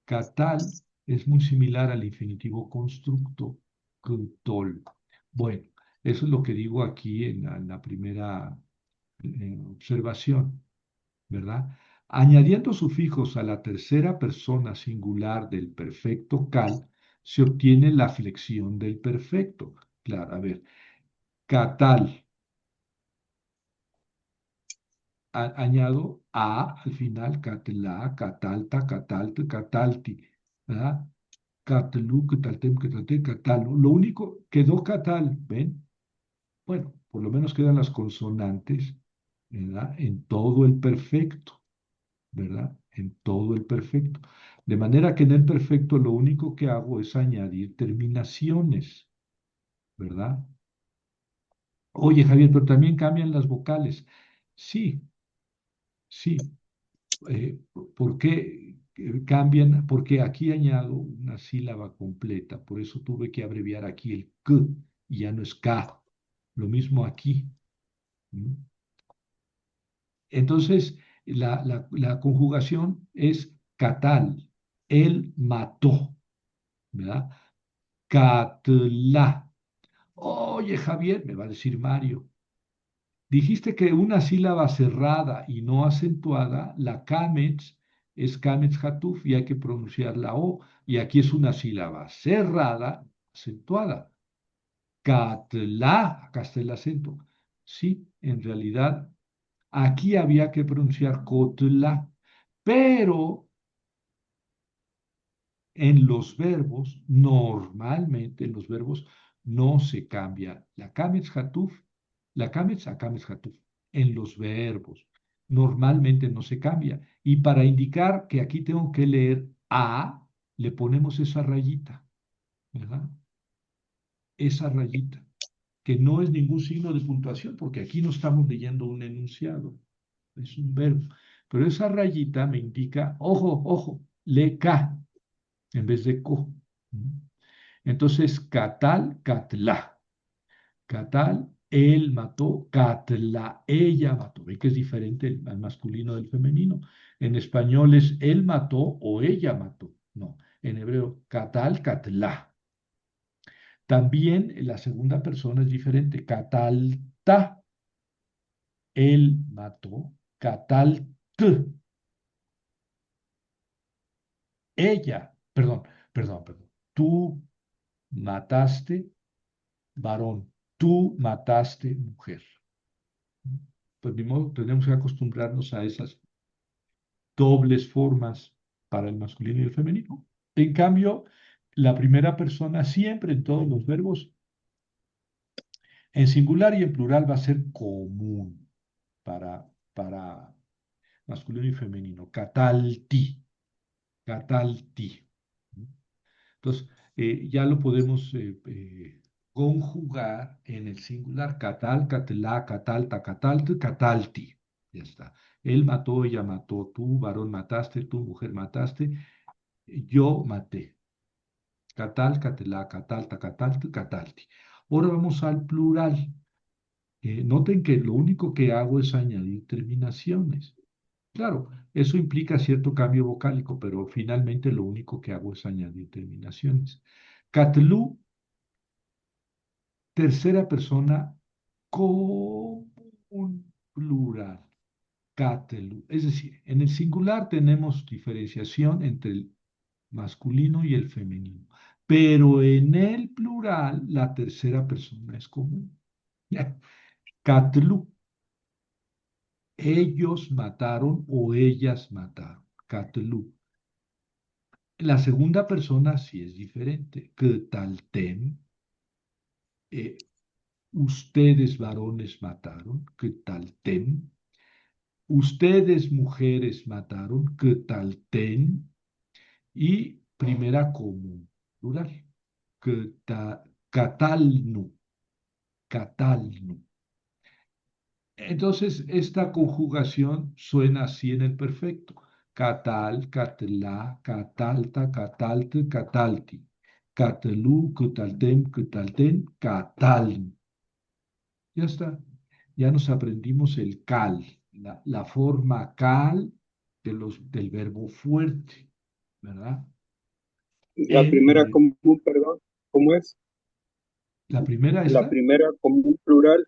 Catal es muy similar al infinitivo constructo, ketol. Bueno, eso es lo que digo aquí en la primera observación, ¿verdad? Añadiendo sufijos a la tercera persona singular del perfecto cal, se obtiene la flexión del perfecto. Claro, a ver, catal, añado a al final, catla, catalta, catalte, catalti, ¿verdad? Catalú, cataltem, catalte, catalo. Lo único, quedó catal, ¿ven? Bueno, por lo menos quedan las consonantes, ¿verdad? En todo el perfecto, ¿verdad? En todo el perfecto. De manera que en el perfecto lo único que hago es añadir terminaciones, ¿verdad? Oye, Javier, pero también cambian las vocales. Sí, sí. ¿Por qué cambian? Porque aquí añado una sílaba completa, por eso tuve que abreviar aquí el k y ya no es k. Lo mismo aquí. ¿Mm? Entonces, la conjugación es catal, él mató, ¿verdad? Catla. Oye, Javier, me va a decir Mario, dijiste que una sílaba cerrada y no acentuada, la kametz, es kametz hatuf y hay que pronunciar la O. Y aquí es una sílaba cerrada, acentuada. Catla, acá está el acento. Sí, en realidad, aquí había que pronunciar kotla, pero en los verbos, normalmente en los verbos, no se cambia la kametz hatuf, la kametz a kametz hatuf. En los verbos, normalmente no se cambia. Y para indicar que aquí tengo que leer a, le ponemos esa rayita, ¿verdad? Esa rayita, que no es ningún signo de puntuación, porque aquí no estamos leyendo un enunciado, es un verbo. Pero esa rayita me indica, ojo, ojo, lee K en vez de co. Entonces, catal, catla. Catal, él mató, catla, ella mató. Ve que es diferente al masculino del femenino. En español es él mató o ella mató. No, en hebreo, catal, catla. También la segunda persona es diferente, catalta, él mató, catalt, ella, perdón, tú mataste varón, tú mataste mujer. Pues ni modo, tenemos que acostumbrarnos a esas dobles formas para el masculino y el femenino. En cambio, la primera persona siempre en todos los verbos, en singular y en plural, va a ser común para masculino y femenino. Catalti, catalti. Entonces, ya lo podemos conjugar en el singular. Catal, catelá, catalta, catalte, catalti. Ya está. Él mató, ella mató, tú, varón, mataste, tú, mujer, mataste, yo maté. Catal, catelá, catalta, catalte, catalti. Ahora vamos al plural. Noten que lo único que hago es añadir terminaciones. Claro, eso implica cierto cambio vocálico, pero finalmente lo único que hago es añadir terminaciones. Catlu, tercera persona común plural. Catlu. Es decir, en el singular tenemos diferenciación entre el masculino y el femenino, pero en el plural la tercera persona es común. Ya. Catlu. Ellos mataron o ellas mataron. Catlu. La segunda persona sí es diferente. Quetaltem, ustedes varones mataron. Quetaltem. Ustedes mujeres mataron. Quetalten. Y primera común, plural. Catalnu. Catalnu. Entonces, esta conjugación suena así en el perfecto. Catal, catla, catalta, catalte, catalti. Catalu, cutaltem, cutalten, cataln. Ya está. Ya nos aprendimos el cal, la forma cal del verbo fuerte, ¿verdad? La primera común, perdón, ¿cómo es? La primera La está primera común plural,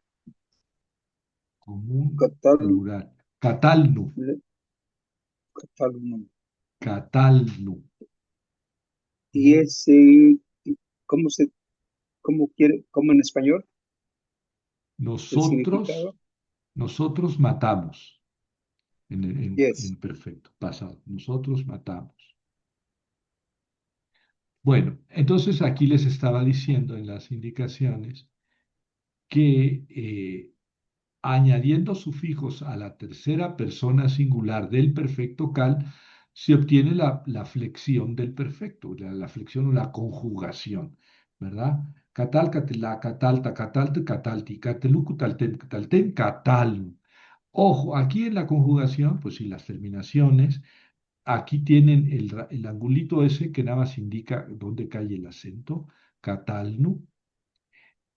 común catal, plural. Catalnu, catalunum. catalnu. Y ese, ¿cómo se, cómo en español? El Nosotros, significado. nosotros matamos Yes. en perfecto, pasado. Nosotros matamos. Bueno, entonces aquí les estaba diciendo en las indicaciones que añadiendo sufijos a la tercera persona singular del perfecto cal, se obtiene la flexión del perfecto, la flexión o la conjugación, ¿verdad? Catal, catelá, catalta, catalte, catalti, catelú, cutalten, cutalten, catal. Ojo, aquí en la conjugación, pues sí, las terminaciones, aquí tienen el angulito ese que nada más indica dónde cae el acento, catalnu.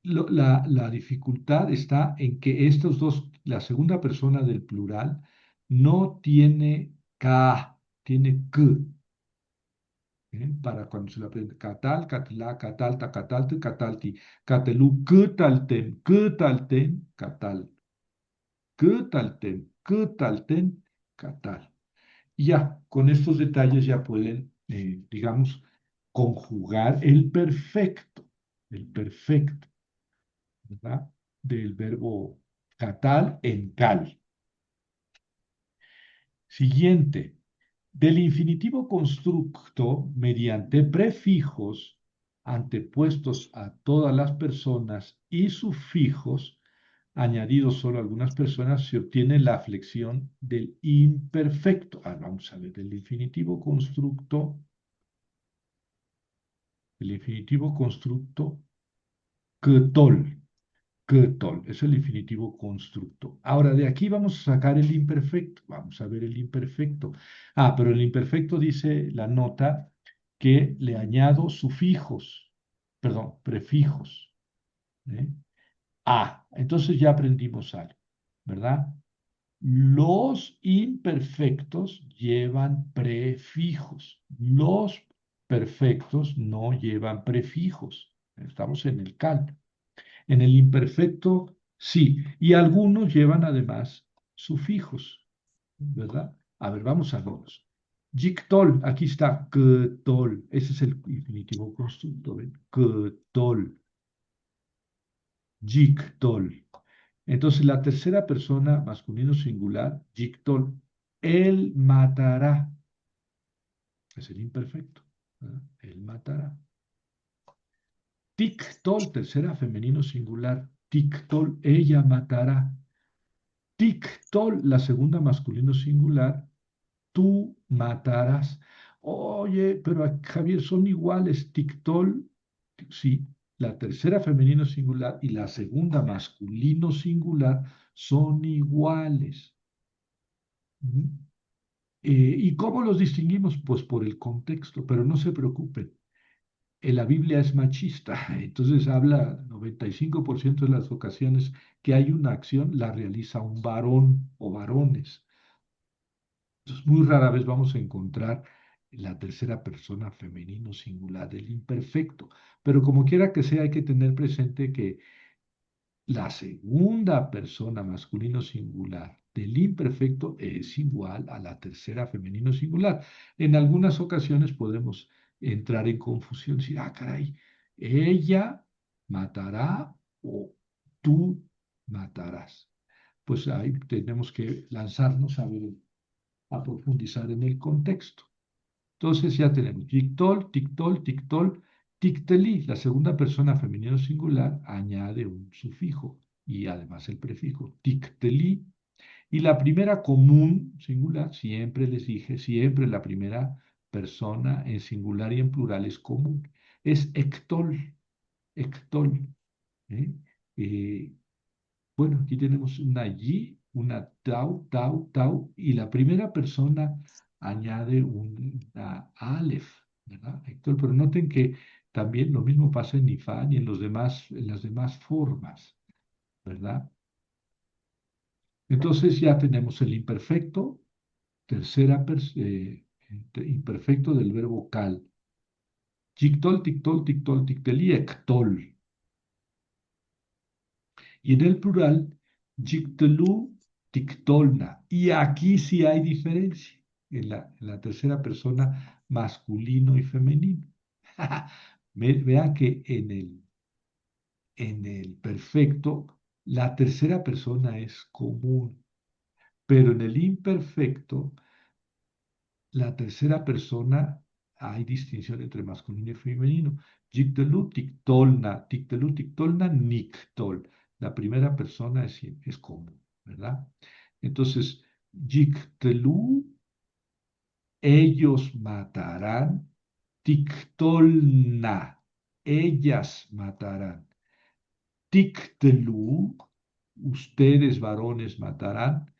La dificultad está en que estos dos, la segunda persona del plural, no tiene K, tiene K. Para cuando se lo aprende. Catal, catalá, catalta, catalte, catalti. Catelú, cutalten, cutalten, catal. Cutalten, cutalten, catal. Y ya, con estos detalles ya pueden, digamos, conjugar el perfecto, ¿verdad? Del verbo catal en cal. Siguiente, del infinitivo constructo mediante prefijos antepuestos a todas las personas y sufijos añadidos solo a algunas personas, se obtiene la flexión del imperfecto. Vamos a ver, el infinitivo constructo, quetol. Quetol, es el infinitivo constructo. Ahora, de aquí vamos a sacar el imperfecto. Vamos a ver el imperfecto. Pero el imperfecto dice la nota que le añado sufijos, perdón, prefijos. ¿eh? Entonces ya aprendimos algo, ¿verdad? Los imperfectos llevan prefijos. Los perfectos no llevan prefijos. Estamos en el cal. En el imperfecto, sí. Y algunos llevan además sufijos, ¿verdad? A ver, vamos a verlos. Yictol, aquí está, ctol. Ese es el infinitivo constructo, ¿ven? Ctol, yictol. Entonces, la tercera persona, masculino singular, yictol, él matará. Es el imperfecto, ¿verdad? Él matará. Tictol, tercera femenino singular, tictol, ella matará. Tictol, la segunda masculino singular, tú matarás. Oye, pero Javier, son iguales. Tictol, sí, la tercera femenino singular y la segunda masculino singular son iguales. Ujú. ¿Y cómo los distinguimos? Pues por el contexto, pero no se preocupen. La Biblia es machista, entonces habla 95% de las ocasiones que hay una acción, la realiza un varón o varones. Entonces, muy rara vez vamos a encontrar la tercera persona femenino singular del imperfecto, pero como quiera que sea, hay que tener presente que la segunda persona masculino singular del imperfecto es igual a la tercera femenino singular. En algunas ocasiones podemos entrar en confusión, decir, caray, ella matará o tú matarás. Pues ahí tenemos que lanzarnos a ver, a profundizar en el contexto. Entonces ya tenemos tictol, tictol, tictol, ticteli. La segunda persona femenino singular añade un sufijo y además el prefijo ticteli. Y la primera común singular, siempre les dije, siempre la primera persona en singular y en plural es común. Es ectol, ectol. ¿eh? Eh, bueno, aquí tenemos una y, una tau, tau, tau, y la primera persona añade una alef, ¿verdad, Héctor? Pero noten que también lo mismo pasa en Ifán y en en las demás formas, ¿verdad? Entonces ya tenemos el imperfecto, imperfecto del verbo cal. Tictol, tictol, tictol, ticteli, ectol. Y en el plural, Jictelu, Tictolna. Y aquí sí hay diferencia en la tercera persona masculino y femenino. Vean que en el perfecto la tercera persona es común, pero en el imperfecto la tercera persona hay distinción entre masculino y femenino. Jictelu, tictolna, tictolna, nictol. La primera persona es común, ¿verdad? Entonces, Jictelu, ellos matarán. Tictolna, ellas matarán. Tictelu, ustedes varones matarán.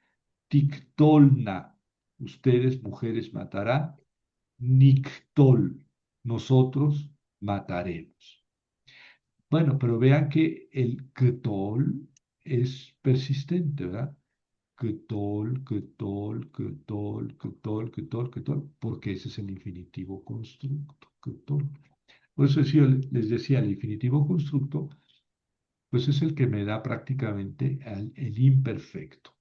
Tictolna, ustedes mujeres matarán. Nictol, nosotros mataremos. Bueno, pero vean que el ctol es persistente, ¿verdad? Ctol, ctol, ctol, ctol, ctol, ctol, porque ese es el infinitivo constructo, ctol. Por eso les decía, el infinitivo constructo, pues es el que me da prácticamente el imperfecto.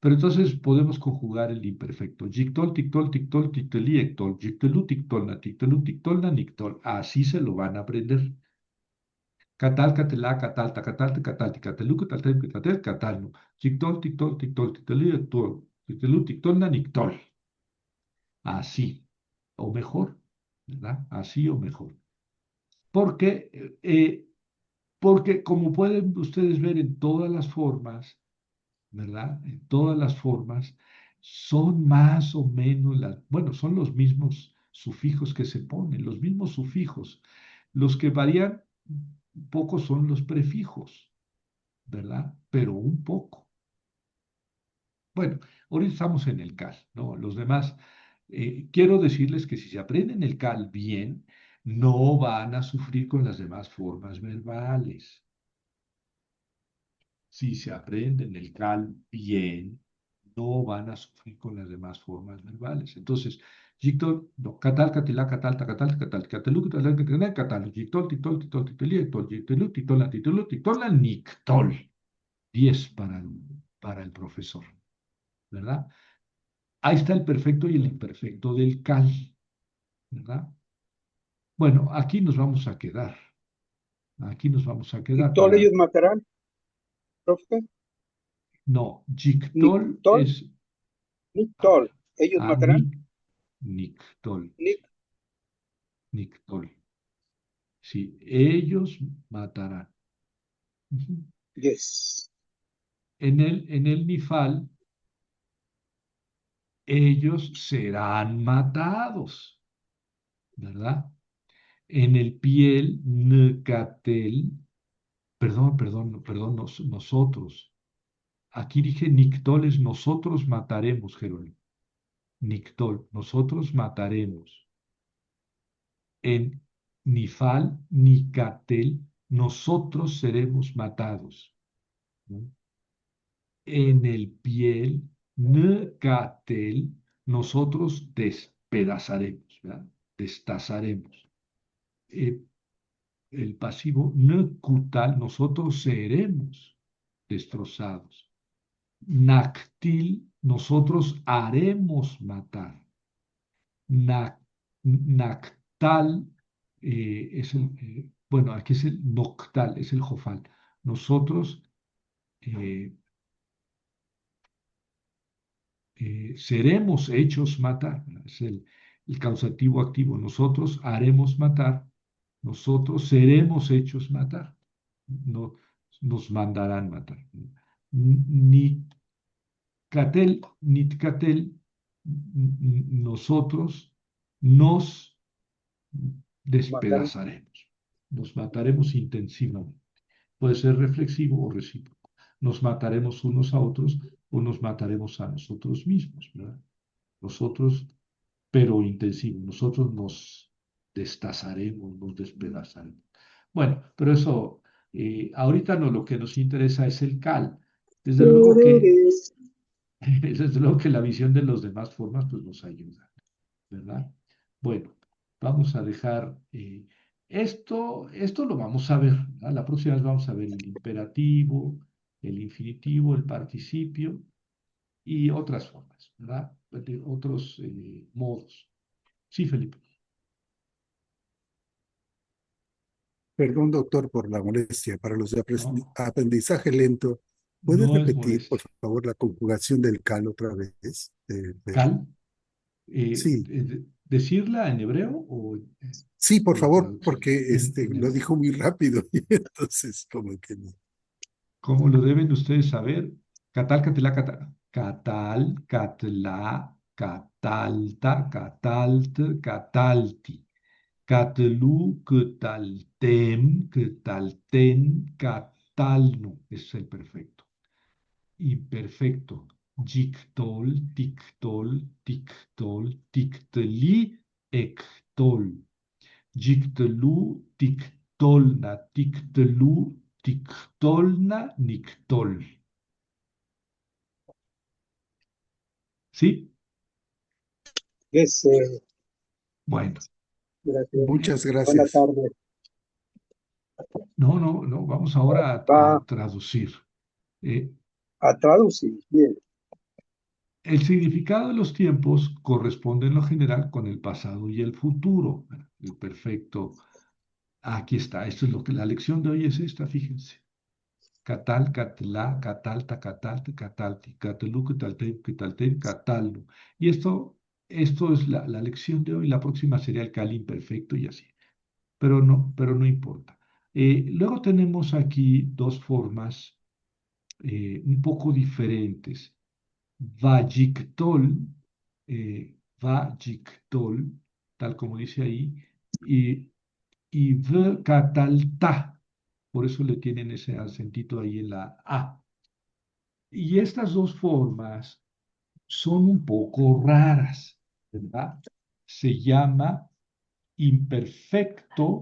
Pero entonces podemos conjugar el imperfecto. Jictol, tictol, tictol, ticteli, ectol, jictelu, tictolna, tictelu, tictolna, nictol. Así se lo van a aprender. Catal, catelá, catalta, catalte, catalti, catelu, cataltel, catatel, catalno. Jictol, tictol, tictol, ticteli, ectol, tictelu, tictolna, nictol. Así, o mejor, ¿verdad? Así o mejor. Porque, porque como pueden ustedes ver en todas las formas, ¿verdad? En todas las formas son más o menos bueno, son los mismos sufijos que se ponen, los mismos sufijos. Los que varían un poco son los prefijos, ¿verdad? Pero un poco. Bueno, ahorita estamos en el cal, ¿no? Los demás, quiero decirles que si se aprenden el cal bien, no van a sufrir con las demás formas verbales. si se aprenden el cal bien, no van a sufrir con las demás formas verbales. Entonces, Yictol, no, catal, catilá, catal, tacatal, catal, catalú, catal, catal, catal, yictol, titol, titol, titolí, titol, yictolú, titola, titolú, titola, nictol. 10 para el profesor, ¿verdad? Ahí está el perfecto y el imperfecto del cal, ¿verdad? Bueno, aquí nos vamos a quedar. Aquí nos vamos a quedar ¿Nictol ellos para... matarán, profe? No, Yictol ¿Nictol? es... A ¿Nictol ver, ellos a matarán? Nictol, Nic, Nictol. Sí, ellos matarán. Ujú. yes. En el Nifal, ellos serán matados, ¿verdad? En el Piel, Ncatel, perdón, nosotros. Aquí dije Nictoles, nosotros mataremos, Jerónimo. Nictol, nosotros mataremos. En Nifal, Nicatel, nosotros seremos matados, ¿no? En el Piel, Ncatel, nosotros despedazaremos, ¿verdad? Destazaremos. Eh, el pasivo, Ncutal, nosotros seremos destrozados. Nactil, nosotros haremos matar. Nactal es bueno, aquí es el noctal, es el jofal. Nosotros eh, seremos hechos matar, es el causativo activo. Nosotros haremos matar, nosotros seremos hechos matar. No, nos mandarán matar. Nitcatel, nosotros nos Matarán. despedazaremos, nos mataremos intensivamente. Puede ser reflexivo o recíproco. Nos mataremos unos a otros o nos mataremos a nosotros mismos, ¿verdad? Nosotros, pero intensivo, nosotros nos destazaremos, nos despedazaremos. Bueno, pero eso, ahorita no, lo que nos interesa es el cal. Desde luego que, desde luego que la visión de las demás formas pues nos ayuda, ¿verdad? Bueno, vamos a dejar esto lo vamos a ver, ¿verdad? La próxima vez vamos a ver el imperativo, el infinitivo, el participio y otras formas, ¿verdad? Otros modos. Sí, Felipe. Perdón, doctor, por la molestia. Para los de No, aprendizaje lento, ¿puedes no es repetir, por molestia. favor, la conjugación del cal otra vez? Cal, Sí, decirla en hebreo sí, o por la favor, traducción porque en lo hebreo. dijo muy rápido y entonces como que no. ¿Cómo lo deben ustedes saber? Catal, catela, catal, catla, catalta, catalt, catalti. Catlu, cataltem, catalten, catalno. Ese es el perfecto. Imperfecto. Dictol, tictol, tictol, tictli, ectol. Dictlu, tictolna, tictlu, tictolna, nictol. ¿Sí? Yes, Bueno, gracias. Muchas Buena gracias. tarde. no. Vamos ahora Va a traducir. Eh, a traducir. Bien. El significado de los tiempos corresponde en lo general con el pasado y el futuro. El perfecto. Aquí está. Esto es lo que la lección de hoy es esta, fíjense. Catal, catla, catalta, catalte, catalti, catalu, cataltem, cataltem, catalno. Y esto es la lección de hoy. La próxima sería el cal imperfecto y así. Pero no importa. Luego tenemos aquí dos formas un poco diferentes. Vayictol, Vayictol, tal como dice ahí, y Vcatalta, por eso le tienen ese acentito ahí en la A. Y estas dos formas son un poco raras, ¿verdad? Se llama imperfecto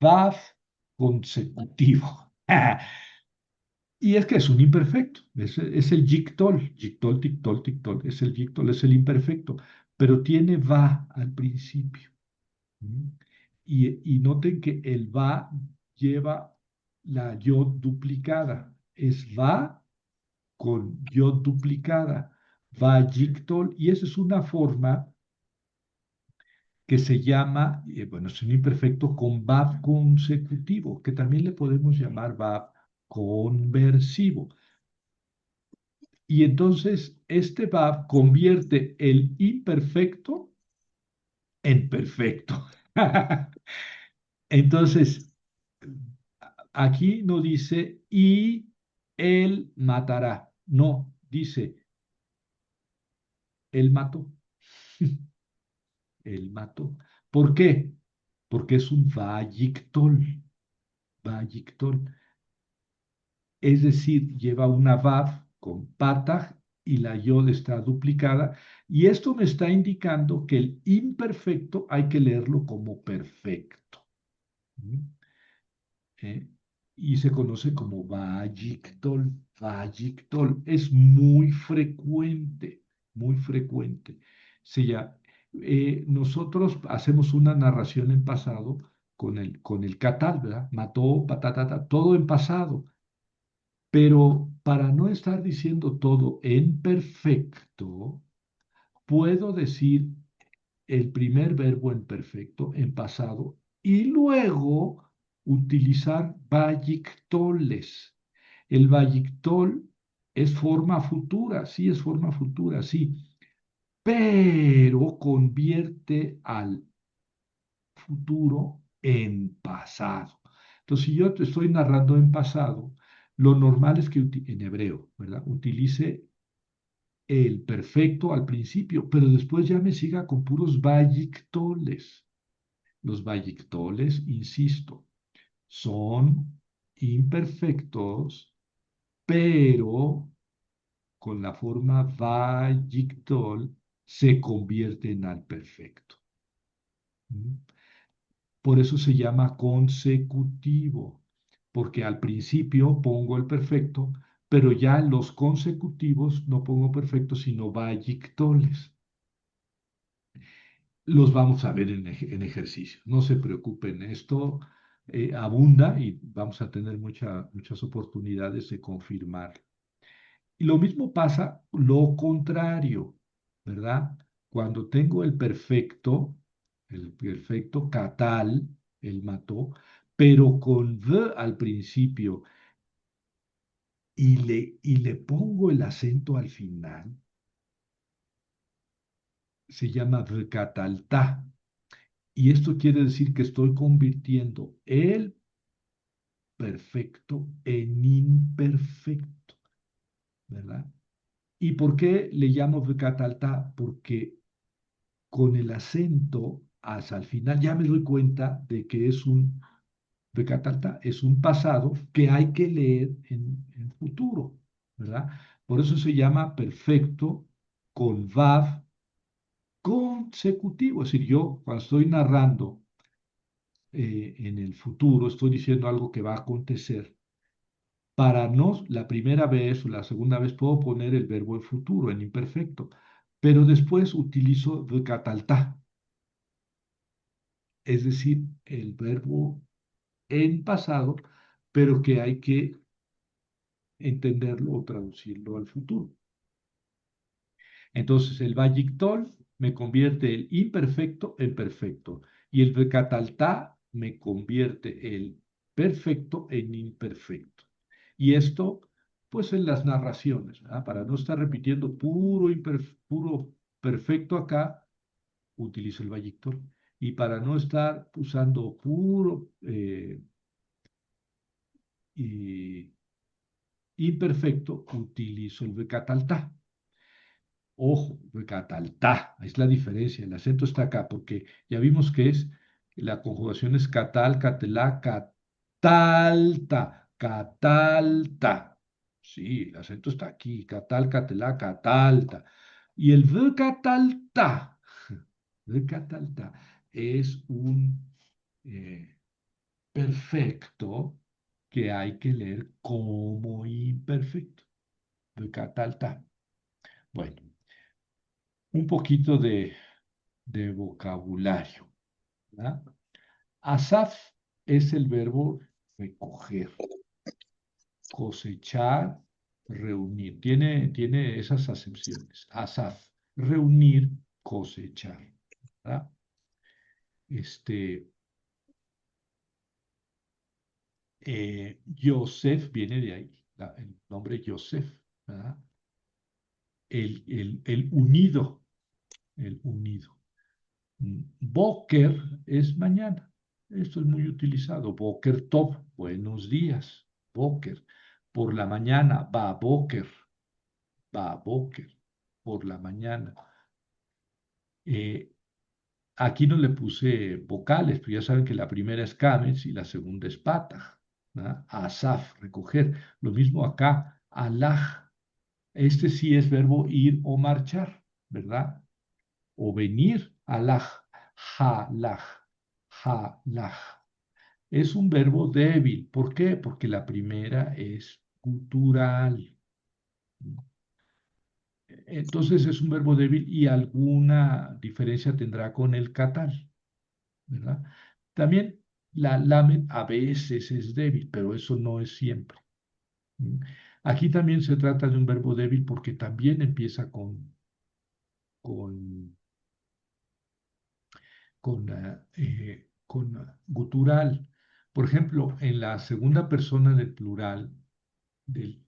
Vav consecutivo. Y es que es un imperfecto, es el yictol, yictol, tictol, tictol, es el yictol, es el imperfecto, pero tiene va al principio. ¿Mm? Y noten que el va lleva la yod duplicada, es va con yod duplicada, va yictol, y esa es una forma que se llama, bueno, es un imperfecto con VAB consecutivo, que también le podemos llamar VAB conversivo. Y entonces este VAB convierte el imperfecto en perfecto. Entonces, aquí no dice y él matará. No, dice él mató. Él mató. ¿Por qué? Porque es un vayictol. Vayictol. Es decir, lleva una vav con pataj y la yod está duplicada. Y esto me está indicando que el imperfecto hay que leerlo como perfecto. ¿Mm? ¿Eh? Y se conoce como vayictol. Vayictol es muy frecuente, muy frecuente. Nosotros hacemos una narración en pasado con el catal, ¿verdad? Mató, patatata, todo en pasado. Pero para no estar diciendo todo en perfecto, puedo decir el primer verbo en perfecto, en pasado, y luego utilizar vayictoles. El vayictol es forma futura, sí es forma futura, sí, pero convierte al futuro en pasado. Entonces, si yo te estoy narrando en pasado, lo normal es que en hebreo, ¿verdad? Utilice el perfecto al principio, pero después ya me siga con puros vayictoles. Los vayictoles, insisto, son imperfectos, pero con la forma vayictol se convierten al perfecto. ¿Mm? Por eso se llama consecutivo, porque al principio pongo el perfecto, pero ya en los consecutivos no pongo perfecto, sino vayictoles. Los vamos a ver en ejercicio. No se preocupen, esto abunda y vamos a tener muchas oportunidades de confirmar. Y lo mismo pasa lo contrario, ¿verdad? Cuando tengo el perfecto catal, el mató, pero con v al principio y le pongo el acento al final, se llama vcataltá. Y esto quiere decir que estoy convirtiendo el perfecto en imperfecto, ¿verdad? ¿Y por qué le llamo vcataltá? Porque con el acento hasta el final ya me doy cuenta de que es un vcataltá, es un pasado que hay que leer en futuro, ¿verdad? Por eso se llama perfecto con vav consecutivo. Es decir, yo cuando estoy narrando en el futuro, estoy diciendo algo que va a acontecer. Para no, la primera vez o la segunda vez puedo poner el verbo en futuro, en imperfecto, pero después utilizo vcataltá, es decir, el verbo en pasado, pero que hay que entenderlo o traducirlo al futuro. Entonces, el vayictol me convierte el imperfecto en perfecto y el vcataltá me convierte el perfecto en imperfecto. Y esto, pues en las narraciones, ¿verdad? Para no estar repitiendo puro perfecto acá, utilizo el vayictol. Y para no estar usando puro y imperfecto, utilizo el vcataltá. Ojo, cataltá, es la diferencia, el acento está acá, porque ya vimos que la conjugación es catal, catelá, catalta, catalta. Sí, el acento está aquí, catal, catelá, catalta. Y el v cataltá, v cataltá es un perfecto que hay que leer como imperfecto. Becatalta. Bueno, un poquito de vocabulario, ¿verdad? Asaf es el verbo recoger, cosechar, reunir. Tiene esas acepciones. Asaf, reunir, cosechar, ¿verdad? Yosef viene de ahí, el nombre Yosef, ¿verdad? El unido, el unido. Boker es mañana. Esto es muy utilizado. Boker Tov, buenos días. Boker. Por la mañana, Boker. Boker. Por la mañana. Aquí no le puse vocales, pero ya saben que la primera es Kametz y la segunda es Patach, ¿verdad? Asaf, recoger. Lo mismo acá, Alaj. Este sí es verbo ir o marchar, ¿verdad? O venir, Alaj, Halaj, Halaj. Es un verbo débil. ¿Por qué? Porque la primera es gutural. Entonces es un verbo débil y alguna diferencia tendrá con el catal, ¿verdad? También la lamet a veces es débil, pero eso no es siempre. Aquí también se trata de un verbo débil porque también empieza con, con gutural. Por ejemplo, en la segunda persona del plural del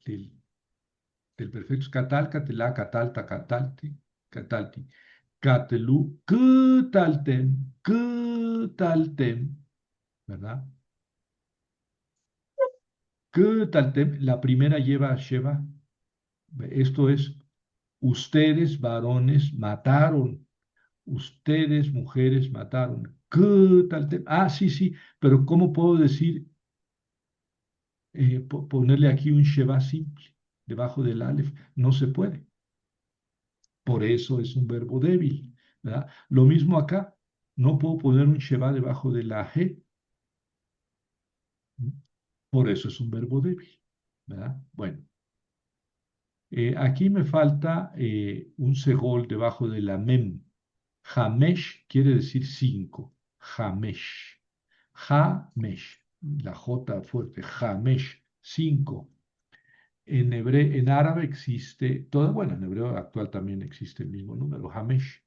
perfecto es catal, catelá, catalta, catalti, catalti, catelú, que taltem, ¿verdad? Que taltem, la primera lleva a Sheva. Esto es, ustedes, varones, mataron. Ustedes, mujeres, mataron. Que taltem. Ah, sí, sí, pero ¿cómo puedo decir, ponerle aquí un Sheva simple debajo del Aleph? No se puede. Por eso es un verbo débil, ¿verdad? Lo mismo acá. No puedo poner un Sheva debajo de la G. Por eso es un verbo débil, ¿verdad? Bueno, aquí me falta un segol debajo de la mem. Hamesh quiere decir cinco. Hamesh. Hamesh. La J fuerte. Hamesh. Cinco. En árabe existe, bueno, en hebreo actual también existe el mismo número, Hamesh.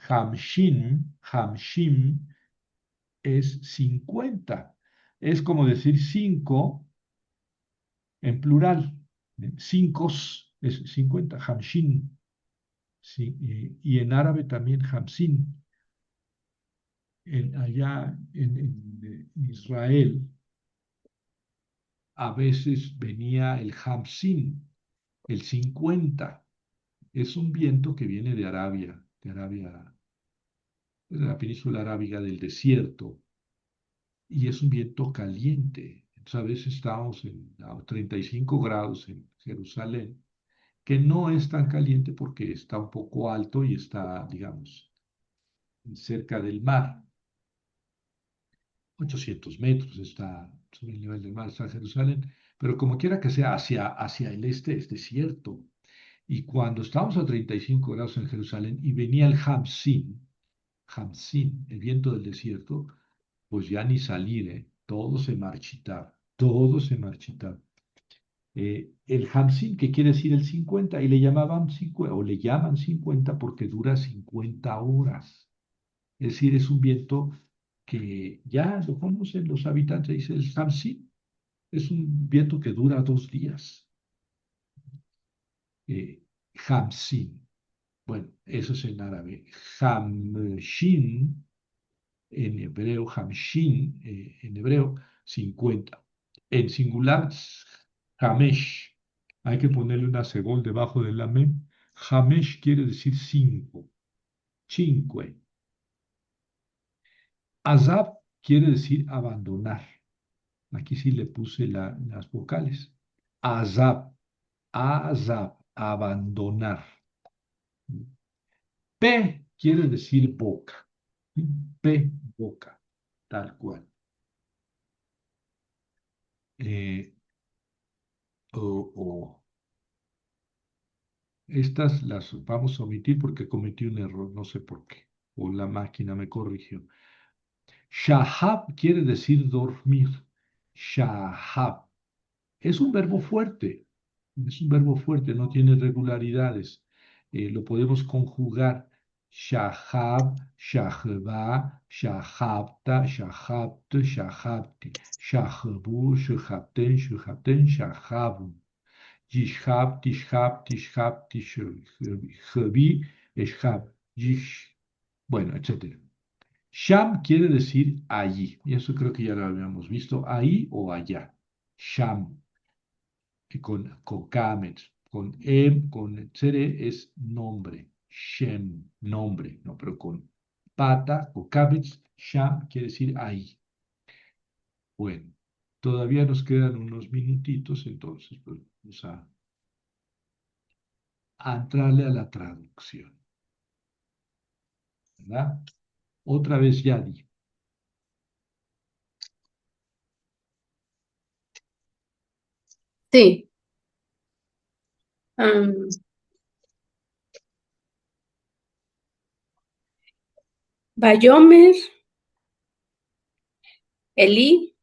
Hamshim es 50. Es como decir cinco en plural. Cinco es 50, Hamshin. Sí, y en árabe también Hamsin. Allá en Israel a veces venía el Hamsin, el 50. Es un viento que viene de Arabia, de la península arábiga del desierto, y es un viento caliente. Entonces, a veces estamos a 35 grados en Jerusalén, que no es tan caliente porque está un poco alto y está, digamos, cerca del mar. 800 metros está sobre el nivel del mar, está Jerusalén, pero como quiera que sea, hacia el este es desierto. Y cuando estábamos a 35 grados en Jerusalén y venía el Hamsin, el viento del desierto, pues ya ni salir, ¿eh? Todo se marchitaba, todo se marchitaba. El Hamsin, que quiere decir el 50, y le llamaban 50, o le llaman 50 porque dura 50 horas. Es decir, es un viento que ya lo conocen los habitantes, dice el Hamsin, es un viento que dura 2 días. Hamsin, bueno, eso es en árabe. Hamshin, en hebreo, Hamshin, en hebreo, 50. En singular, Hamesh. Hay que ponerle una segol debajo del lamen. Hamesh quiere decir 5. Cinque. Azab quiere decir abandonar. Aquí sí le puse las vocales. Azab, azab, abandonar. P quiere decir boca. P, boca, tal cual. eh, o estas las vamos a omitir porque cometí un error, no sé por qué, o la máquina me corrigió. Shahab quiere decir dormir. Shahab. Es un verbo fuerte, es un verbo fuerte, no tiene regularidades. Lo podemos conjugar. Shahab, shahba, shahabta, shahabtu, shahabti, shahabu, shahabten, shahabten, shahabu. Yishhab, tishhab, tishhab, tishhabi, eshhab, yish. Bueno, etcétera. Sham quiere decir allí, y eso creo que ya lo habíamos visto, ahí o allá. Sham, que con kamet, con con tsere es nombre. Shem, nombre, ¿no? Pero con pata, con kamet, sham quiere decir ahí. Bueno, todavía nos quedan unos minutitos, entonces pues, vamos a entrarle a la traducción, ¿verdad? Otra vez Yadi. Sí. Am, Bayomer, Elí,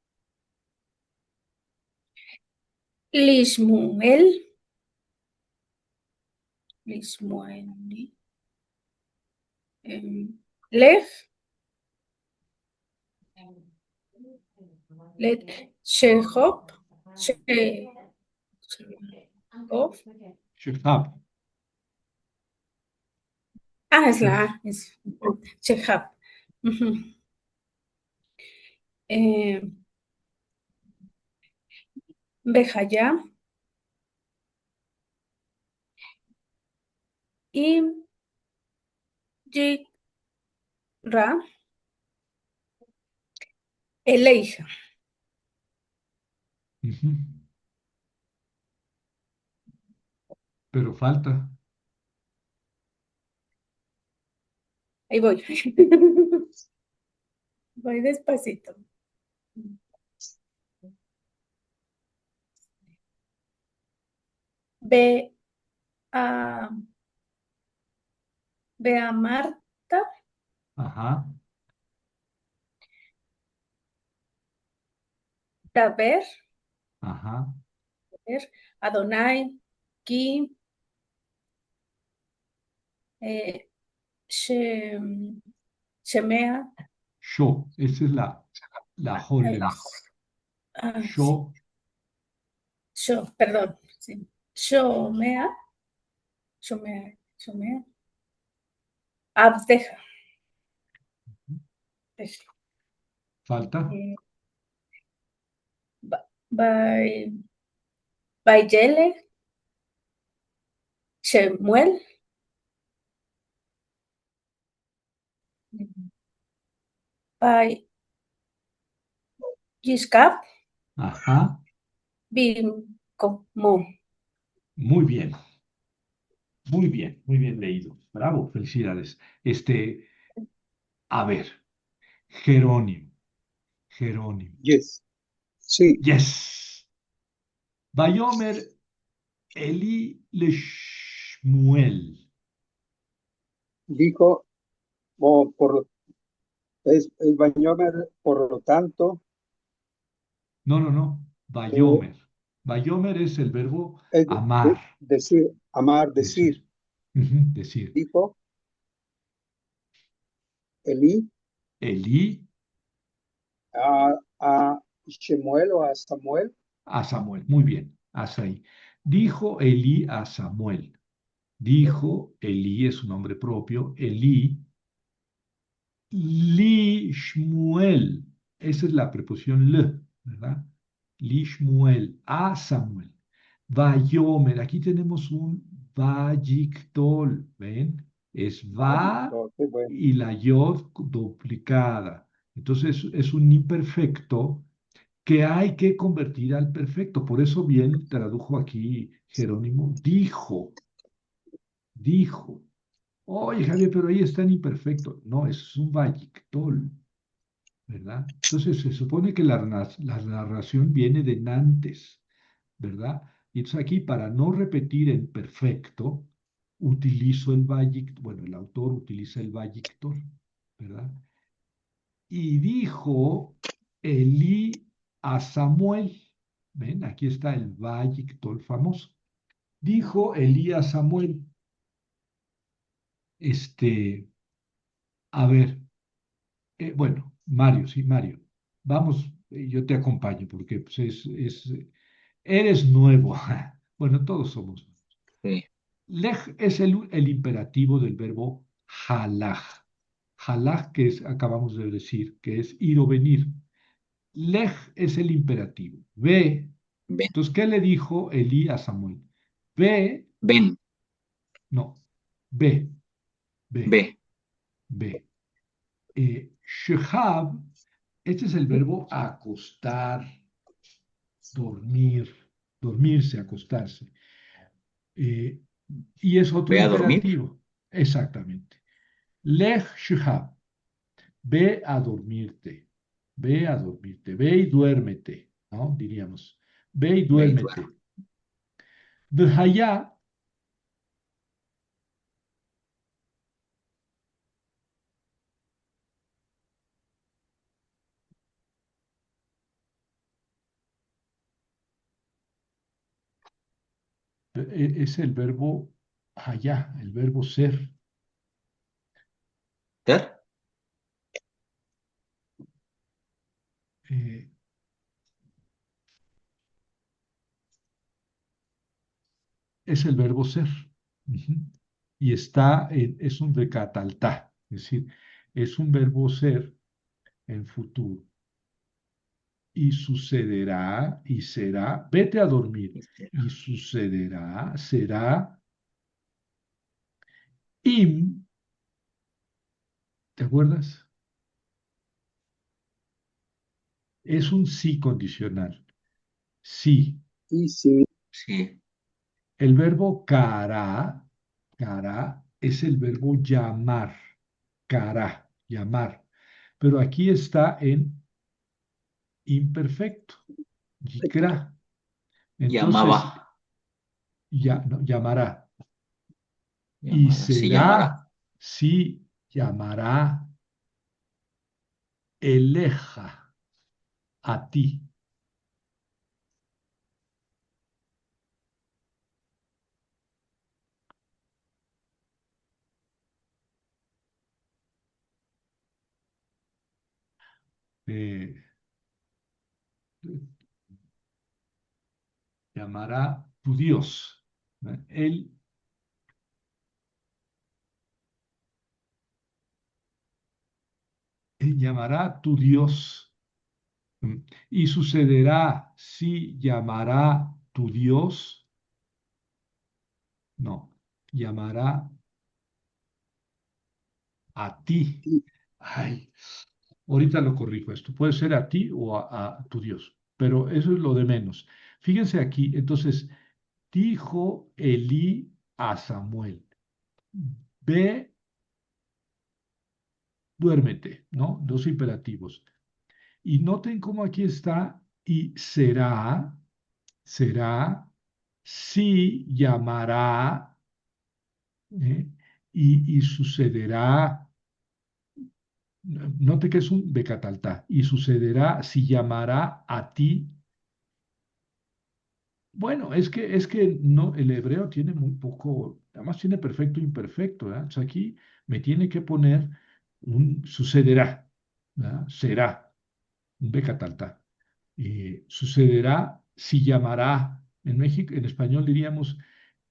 Lishmuel, Lev, Shehop, Shehop. Shehab. Es la A, es Shehab. Ujú. Eh, Bejayá y Yikra, Eleija. Ujú. Pero falta. Ahí voy. Voy despacito. Ve a, ve a Marta, Ajá, Daber, ajá. Adonai, Ki, eh, Shemea, Sho, esa es la Holem. sí, Sho, perdón, sí. Shomea, Shomea, Abdeja, falta. eh, Bay- Bayele, Shemuel, Bay Yishkab, Ajá, Bimkomo. muy bien, muy bien leído. Bravo, felicidades. A ver, Jerónimo, Jerónimo. Yes. Sí, Yes. Bayomer Eli Leshmuel. dijo, o es Bañomer, por lo tanto, No, no, no. eh, Bayomer. Bayomer es el verbo es amar, decir, amar, decir, decir. Ujú, decir. dijo Elí Elí a Shemuel o a Samuel, a Samuel. Muy bien, hasta ahí. Dijo Elí a Samuel. Dijo, Elí es un nombre propio, Elí, Li Shmuel. Esa es la preposición L, ¿verdad? Li Shmuel, a Samuel. Vayomer, aquí tenemos un Vayictol, ¿ven? Es va qué bueno, y la yod duplicada. Entonces es un imperfecto que hay que convertir al perfecto. Por eso bien tradujo aquí Jerónimo, dijo. Oye, Javier, pero ahí está en imperfecto. No, es un Vayictol, ¿verdad? Entonces se supone que la narración viene de Nantes, ¿verdad? Y entonces aquí, para no repetir en perfecto, utilizo el Vallictor, bueno, el autor utiliza el Vallictor, ¿verdad? Y dijo Elí a Samuel, ven, aquí está el Vallictor famoso. Dijo Elí a Samuel, a ver, bueno, Mario, sí, Mario, vamos, yo te acompaño porque pues, eres nuevo. Bueno, todos somos. Sí. Lej es el imperativo del verbo halaj. Halaj, acabamos de decir, que es ir o venir. Lej es el imperativo. Ve. Ven, Entonces, ¿qué le dijo Elí a Samuel? Ve, ven, no, ve, ve, ve. ve. Shehab, este es el verbo acostar, dormir, dormirse, acostarse. Eh, y es otro Ve a dormir. imperativo. Exactamente. Lej shehab, ve a dormirte, ve a dormirte, ve y duérmete, ¿no? Diríamos, ve y Ve y duerme. duérmete. V'haya es el verbo hayá, el verbo ser. ¿Ser? Eh, es el verbo ser. Ujú. Y es un decataltá, es decir, es un verbo ser en futuro. Y sucederá y será, vete a dormir, y sucederá, será, im, ¿te acuerdas? Es un sí condicional. Sí. Y sí, Sí. El verbo cara, es el verbo llamar. Cara, llamar. Pero aquí está en imperfecto. Yikra. Entonces, Llamaba. ya, no, llamará. Y Llamará. Sí, llamará. será, sí, llamará eleja a ti. Eh, llamará tu Dios. Él llamará tu Dios. Y sucederá si llamará tu Dios. No, llamará a ti. sí, Ay, ahorita lo corrijo esto. Puede ser a ti o a tu Dios, pero eso es lo de menos. Fíjense aquí, entonces, dijo Elí a Samuel, ve, duérmete, ¿no? Dos imperativos. Y noten cómo aquí está, y será, sí llamará, ¿eh? Y sucederá. Note que es un becataltá. Y sucederá si llamará a ti. Bueno, es que no, el hebreo tiene muy poco, además tiene perfecto e imperfecto, ¿verdad? Entonces aquí me tiene que poner un sucederá, ¿verdad? Será, un becataltá. Sucederá si llamará. En México, en español diríamos,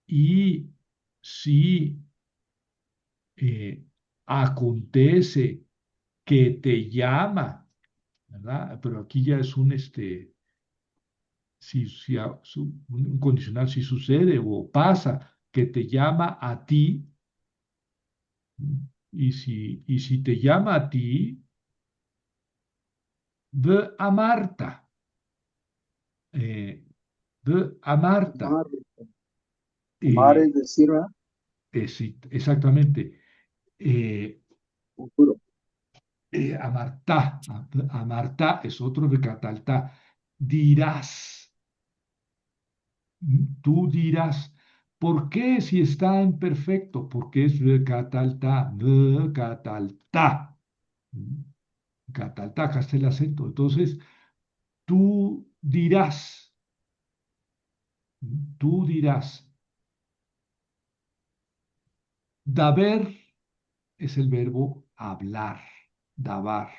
y si acontece que te llama, ¿verdad? Pero aquí ya es un condicional, si sucede o pasa, que te llama a ti, y si te llama a ti, ve a Marta, eh, ve a Marta, amar, amar es decir, ¿verdad? exactamente, eh, Futuro. amartá. Amartá es otro becataltá. Dirás, tú dirás. ¿Por qué si está en perfecto? Porque es becataltá, becataltá. Cataltá, acá está el acento. Entonces, tú dirás, tú dirás. Daber es el verbo hablar, dabar.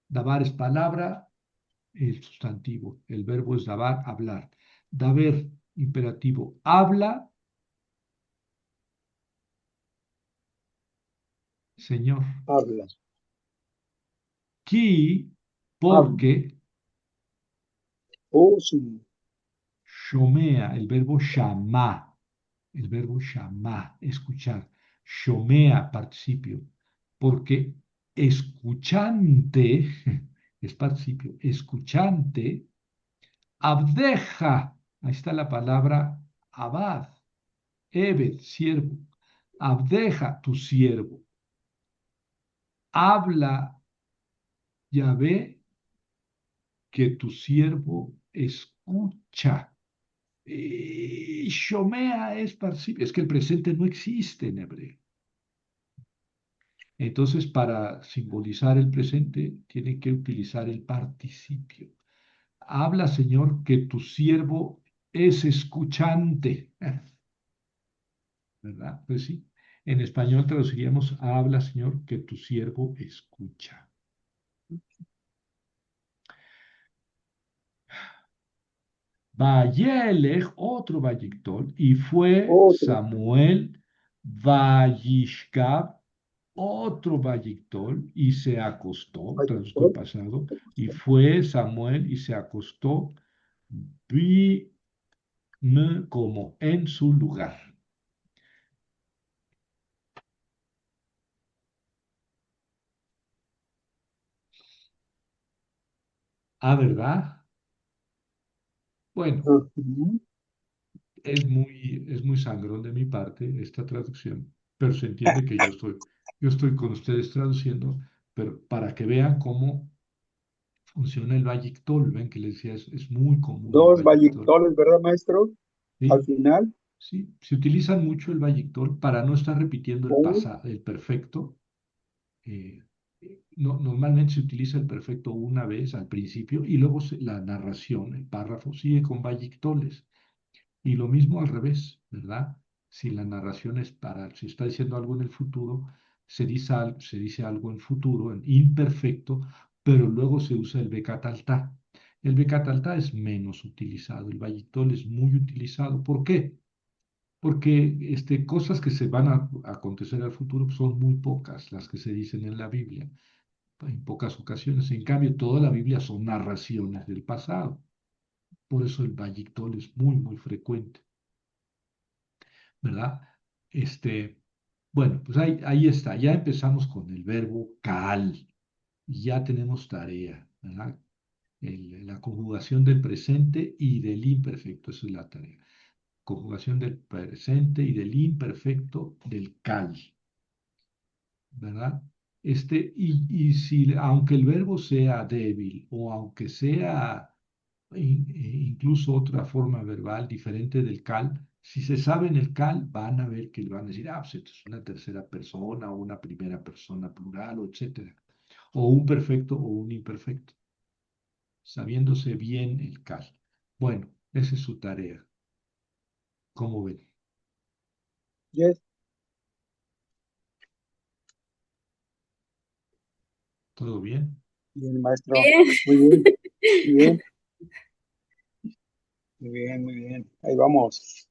Dabar es palabra, el sustantivo. El verbo es dabar, hablar. Daber, imperativo. Habla, Señor. Habla, Ki, habla. porque, Oh, sí. shomea, el verbo shamá. El verbo shamá, escuchar. Shomea, participio. Porque escuchante, es participio, escuchante, abdeja, ahí está la palabra abad, ebed, siervo, abdeja tu siervo, habla, Yahvé, que tu siervo escucha. Shomea es participio, es que el presente no existe en hebreo. Entonces, para simbolizar el presente, tiene que utilizar el participio. Habla, Señor, que tu siervo es escuchante. ¿Verdad? Pues sí. En español traduciríamos, habla, Señor, que tu siervo escucha. Vayelech, otro Vayictol, y fue Otro. Samuel Vayishkab, otro Vayictol, y se acostó, traduzco el Vayictol. pasado, y fue Samuel y se acostó, vi como en su lugar. Ah, ¿verdad? Bueno, Ujú. es muy sangrón de mi parte esta traducción, pero se entiende que yo estoy con ustedes traduciendo, pero para que vean cómo funciona el Vallictol, ven que les decía, es muy común el Dos Vallictol. Vayictoles, ¿verdad, maestro? Al ¿Sí? final. Sí, se utilizan mucho el Vallictol para no estar repitiendo el Oh, pasado, el perfecto. Normalmente se utiliza el perfecto una vez al principio y luego la narración, el párrafo, sigue con Vallictoles. Y lo mismo al revés, ¿verdad? Si la narración es si está diciendo algo en el futuro, se dice algo en futuro, en imperfecto, pero luego se usa el becataltá. El becataltá es menos utilizado, el vallitol es muy utilizado. ¿Por qué? Porque cosas que se van a acontecer al futuro son muy pocas las que se dicen en la Biblia, en pocas ocasiones. En cambio, toda la Biblia son narraciones del pasado. Por eso el vallitol es muy, muy frecuente. ¿Verdad? Bueno, pues ahí está, ya empezamos con el verbo cal, y ya tenemos tarea, ¿verdad? La conjugación del presente y del imperfecto, esa es la tarea. Conjugación del presente y del imperfecto del cal, ¿verdad? Y si, aunque el verbo sea débil o aunque sea incluso otra forma verbal diferente del cal, si se sabe en el cal, van a ver que le van a decir, pues esto es una tercera persona o una primera persona plural, o etcétera. O un perfecto o un imperfecto, sabiéndose bien el cal. Bueno, esa es su tarea. ¿Cómo ven? yes. ¿Todo bien? Bien, maestro. Bien. Muy bien. Muy bien. Muy bien, muy bien. Ahí vamos.